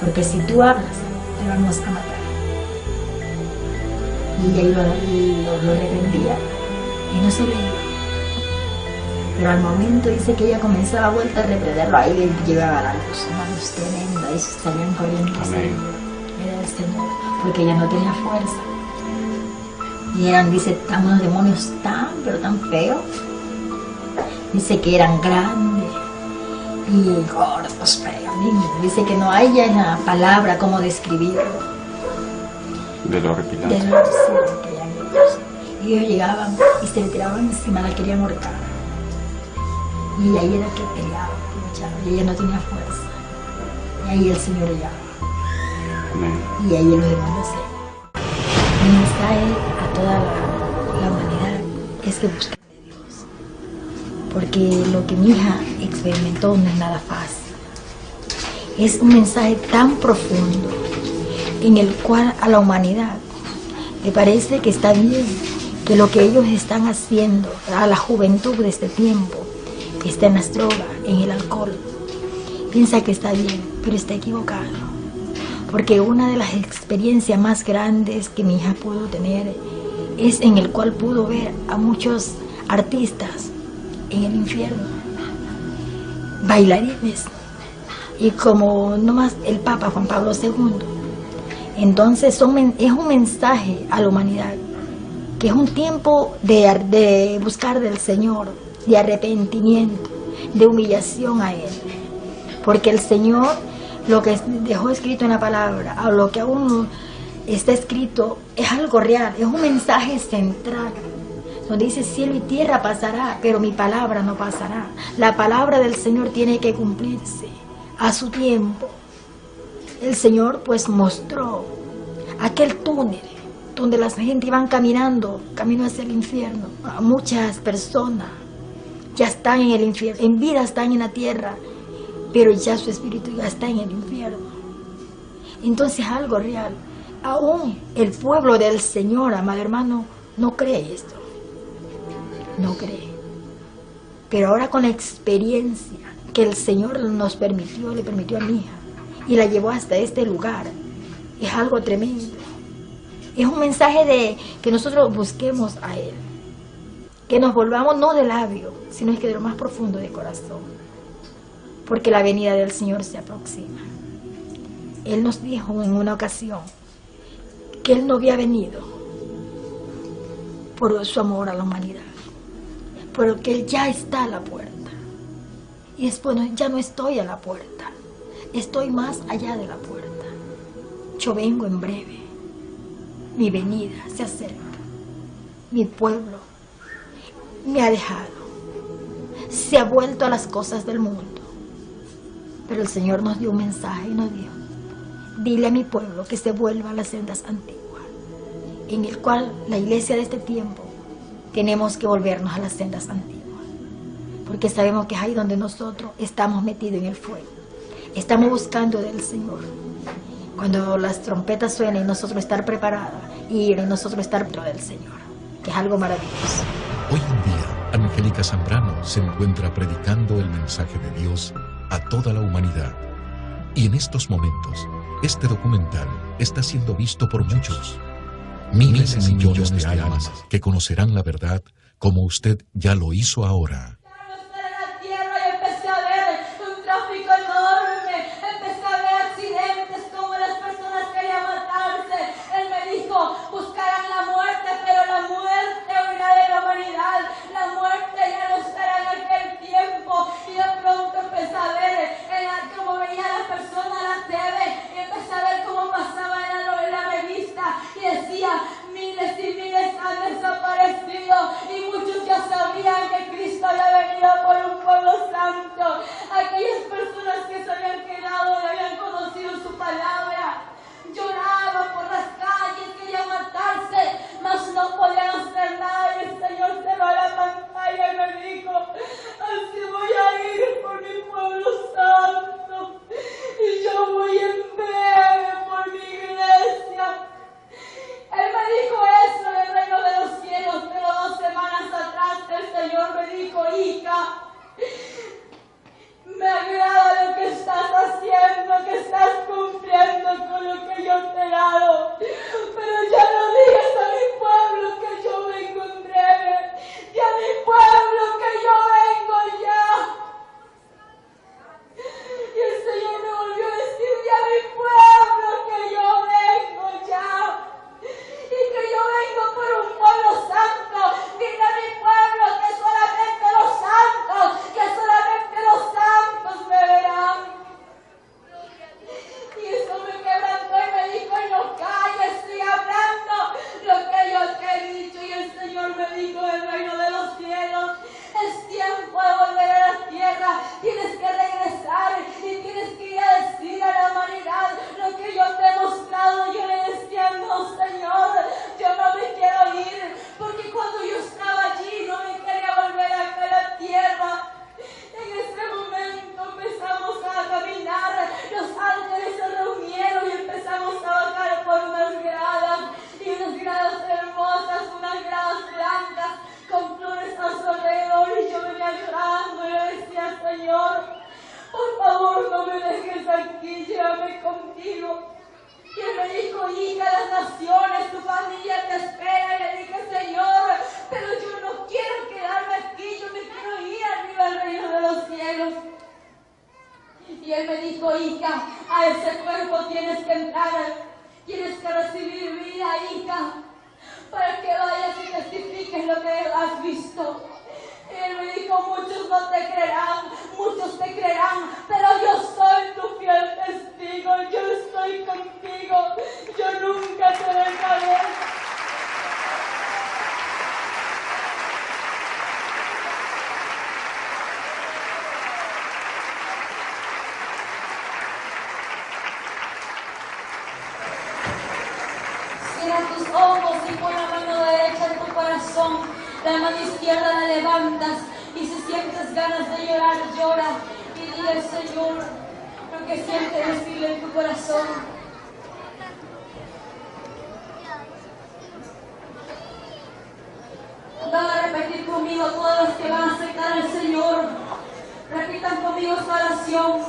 porque si tú hablas, te vamos a matar. Y ahí lo reprendía y no se veía. Pero al momento dice que ella comenzaba a vuelta a reprenderlo, ahí le llegaba la luz, una luz tremenda, y salían corriendo. Era el Señor, porque ella no tenía fuerza. Y eran, dice, unos demonios pero tan feos. Dice que eran grandes y gordos, feos. Dice que no hay ya una palabra como describirlo. De lo horripilante. De lo que eran ellos. Y ellos llegaban y se le tiraban encima, la querían ahorcar. Y ahí era que peleaba, luchaba, y ella no tenía fuerza. Y ahí el Señor llegaba. Amén. Y ahí los demonios se. Mi mensaje a toda la humanidad es que busquen de Dios, porque lo que mi hija experimentó no es nada fácil. Es un mensaje tan profundo en el cual a la humanidad le parece que está bien, que lo que ellos están haciendo a la juventud de este tiempo está en las drogas, en el alcohol. Piensa que está bien, pero está equivocado. Porque una de las experiencias más grandes que mi hija pudo tener es en el cual pudo ver a muchos artistas en el infierno, bailarines y como nomás el Papa Juan Pablo II. Entonces es un mensaje a la humanidad, que es un tiempo de buscar del Señor, de arrepentimiento, de humillación a Él. Porque el Señor, lo que dejó escrito en la palabra, o lo que aún está escrito, es algo real, es un mensaje central, donde dice cielo y tierra pasará, pero mi palabra no pasará. La palabra del Señor tiene que cumplirse a su tiempo. El Señor pues mostró aquel túnel donde la gente iban caminando, camino hacia el infierno. Muchas personas ya están en el infierno, en vida están en la tierra, pero ya su espíritu ya está en el infierno. Entonces algo real. Aún el pueblo del Señor, amado hermano, no cree esto. No cree. Pero ahora con la experiencia que el Señor nos permitió, le permitió a mi hija, y la llevó hasta este lugar, es algo tremendo. Es un mensaje de que nosotros busquemos a Él. Que nos volvamos no de labio, sino es que de lo más profundo de corazón. Porque la venida del Señor se aproxima. Él nos dijo en una ocasión que Él no había venido por su amor a la humanidad, pero que Él ya está a la puerta. Y después ya no estoy a la puerta, estoy más allá de la puerta. Yo vengo en breve, mi venida se acerca, mi pueblo me ha dejado, se ha vuelto a las cosas del mundo. Pero el Señor nos dio un mensaje y nos dijo: dile a mi pueblo que se vuelva a las sendas antiguas, en el cual la iglesia de este tiempo tenemos que volvernos a las sendas antiguas, porque sabemos que es ahí donde nosotros estamos metidos en el fuego, estamos buscando del Señor. Cuando las trompetas suenen, nosotros estar preparados y ir, y nosotros estar dentro del Señor, que es algo maravilloso. Hoy en día, Angélica Zambrano se encuentra predicando el mensaje de Dios a toda la humanidad. Y en estos momentos, este documental está siendo visto por muchos. Miles y millones de almas que conocerán la verdad como usted ya lo hizo ahora. Y él me dijo, hija, a ese cuerpo tienes que entrar, tienes que recibir vida, hija, para que vayas y testifiques lo que has visto. Y él me dijo, muchos no te creerán, muchos te creerán, pero yo soy tu fiel testigo, yo estoy contigo, yo nunca te dejaré. Cierra tus ojos y pon la mano derecha en tu corazón, la mano izquierda la levantas y si sientes ganas de llorar, llora y dile al Señor lo que sientes decirle en tu corazón. Van a repetir conmigo todos los que van a aceptar al Señor. Repitan conmigo esta oración.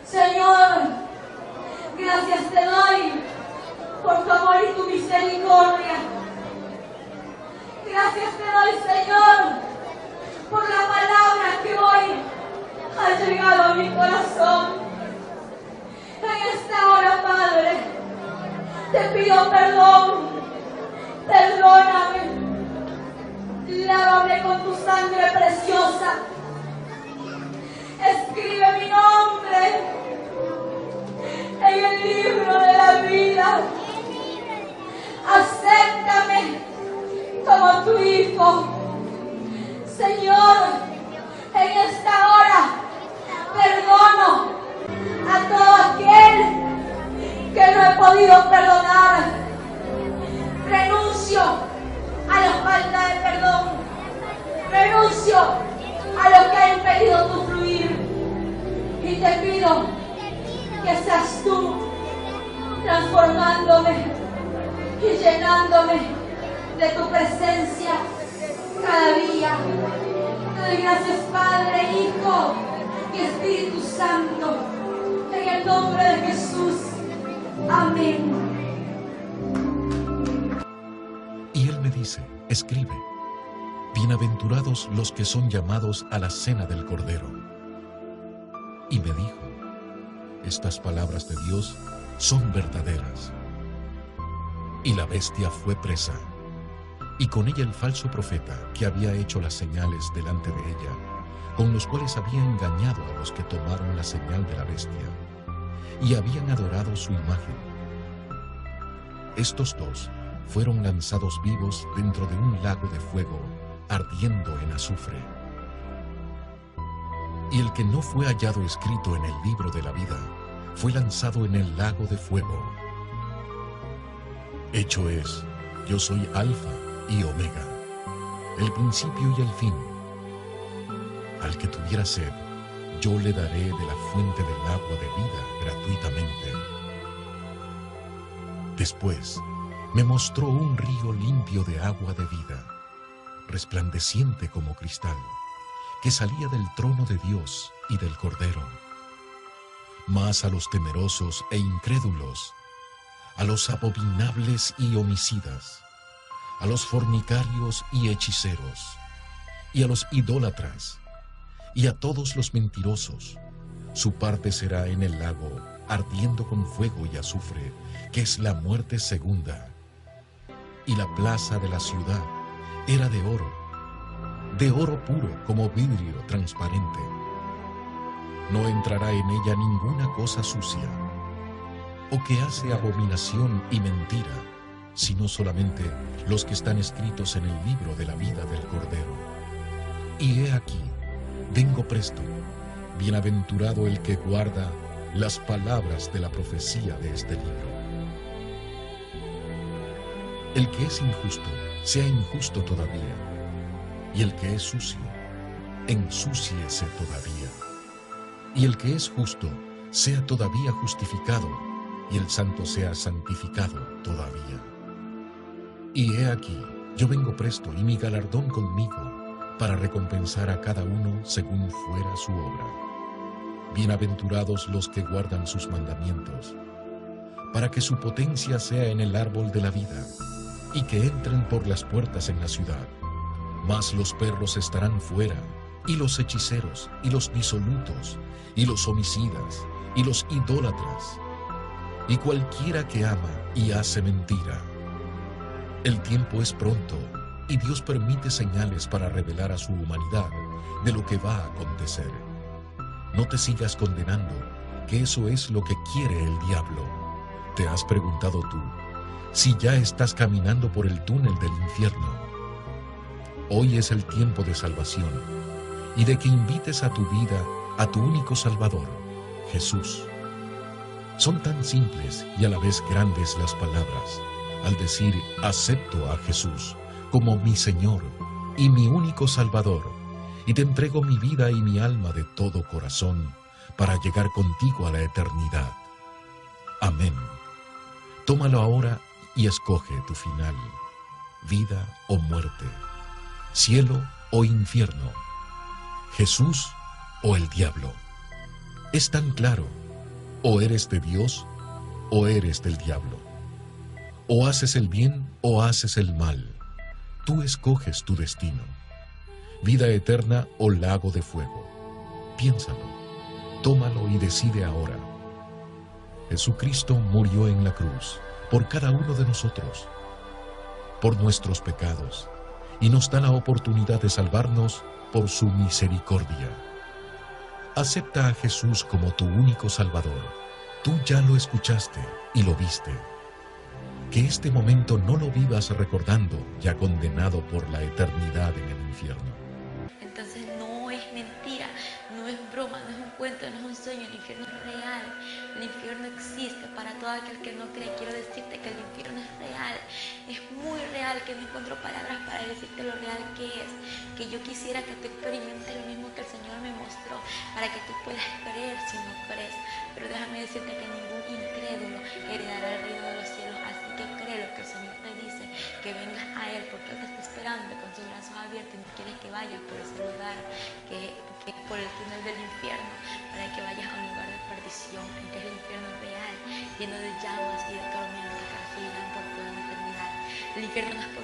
Señor, gracias te doy por tu amor y tu misericordia. Gracias te doy, Señor, por la palabra que hoy ha llegado a mi corazón. En esta hora, Padre, te pido perdón. Perdóname. Lávame con tu sangre preciosa. Escribe mi nombre en el libro de la vida. Acéptame como tu hijo. Señor, en esta hora perdono a todo aquel que no he podido perdonar. Renuncio a la falta de perdón. Renuncio a lo que ha impedido tu fluir. Y te pido que seas tú transformándome y llenándome de tu presencia cada día. Te doy gracias, Padre, Hijo y Espíritu Santo, en el nombre de Jesús. Amén. Y él me dice, escribe, bienaventurados los que son llamados a la cena del Cordero. Y me dijo, estas palabras de Dios son verdaderas. Y la bestia fue presa, y con ella el falso profeta que había hecho las señales delante de ella, con los cuales había engañado a los que tomaron la señal de la bestia, y habían adorado su imagen. Estos dos fueron lanzados vivos dentro de un lago de fuego, ardiendo en azufre. Y el que no fue hallado escrito en el libro de la vida, fue lanzado en el lago de fuego. Hecho es, yo soy Alfa y Omega, el principio y el fin. Al que tuviera sed, yo le daré de la fuente del agua de vida gratuitamente. Después, me mostró un río limpio de agua de vida, resplandeciente como cristal, que salía del trono de Dios y del Cordero. Mas a los temerosos e incrédulos, a los abominables y homicidas, a los fornicarios y hechiceros, y a los idólatras, y a todos los mentirosos, su parte será en el lago, ardiendo con fuego y azufre, que es la muerte segunda. Y la plaza de la ciudad era de oro puro como vidrio transparente. No entrará en ella ninguna cosa sucia, o que hace abominación y mentira, sino solamente los que están escritos en el libro de la vida del Cordero. Y he aquí, vengo presto, bienaventurado el que guarda las palabras de la profecía de este libro. El que es injusto, sea injusto todavía, y el que es sucio, ensúciese todavía. Y el que es justo, sea todavía justificado, y el santo sea santificado todavía. Y he aquí, yo vengo presto, y mi galardón conmigo, para recompensar a cada uno según fuera su obra. Bienaventurados los que guardan sus mandamientos, para que su potencia sea en el árbol de la vida, y que entren por las puertas en la ciudad. Mas los perros estarán fuera, y los hechiceros, y los disolutos, y los homicidas, y los idólatras, y cualquiera que ama y hace mentira. El tiempo es pronto, y Dios permite señales para revelar a su humanidad de lo que va a acontecer. No te sigas condenando, que eso es lo que quiere el diablo. ¿Te has preguntado tú si ya estás caminando por el túnel del infierno? Hoy es el tiempo de salvación y de que invites a tu vida a tu único Salvador, Jesús. Son tan simples y a la vez grandes las palabras al decir acepto a Jesús como mi Señor y mi único Salvador, y te entrego mi vida y mi alma de todo corazón para llegar contigo a la eternidad. Amén. Tómalo ahora y escoge tu final, vida o muerte, cielo o infierno, Jesús o el diablo. Es tan claro, o eres de Dios o eres del diablo. O haces el bien o haces el mal. Tú escoges tu destino, vida eterna o lago de fuego. Piénsalo, tómalo y decide ahora. Jesucristo murió en la cruz por cada uno de nosotros, por nuestros pecados, y nos da la oportunidad de salvarnos por su misericordia. Acepta a Jesús como tu único Salvador. Tú ya lo escuchaste y lo viste. Que este momento no lo vivas recordando, ya condenado por la eternidad en el infierno. Entonces no es mentira, no es broma, no es un cuento, no es un sueño, el infierno es real, el infierno existe. Para todo aquel que no cree, quiero decirte que el infierno es real, es muy real, que no encuentro palabras para decirte lo real que es, que yo quisiera que tú experimentes lo mismo que el Señor me mostró, para que tú puedas creer si no crees. Pero déjame decirte que ningún incrédulo heredará el reino de los cielos, así que cree lo que el Señor te dice, que vengas a Él, porque Él te está esperando con sus brazos abiertos y no quiere que vayas por ese lugar, que es por el túnel del infierno, para que vayas a un lugar de perdición, en que es el infierno real, lleno de llamas y de tormentas que recibirán por toda la eternidad. El infierno no es por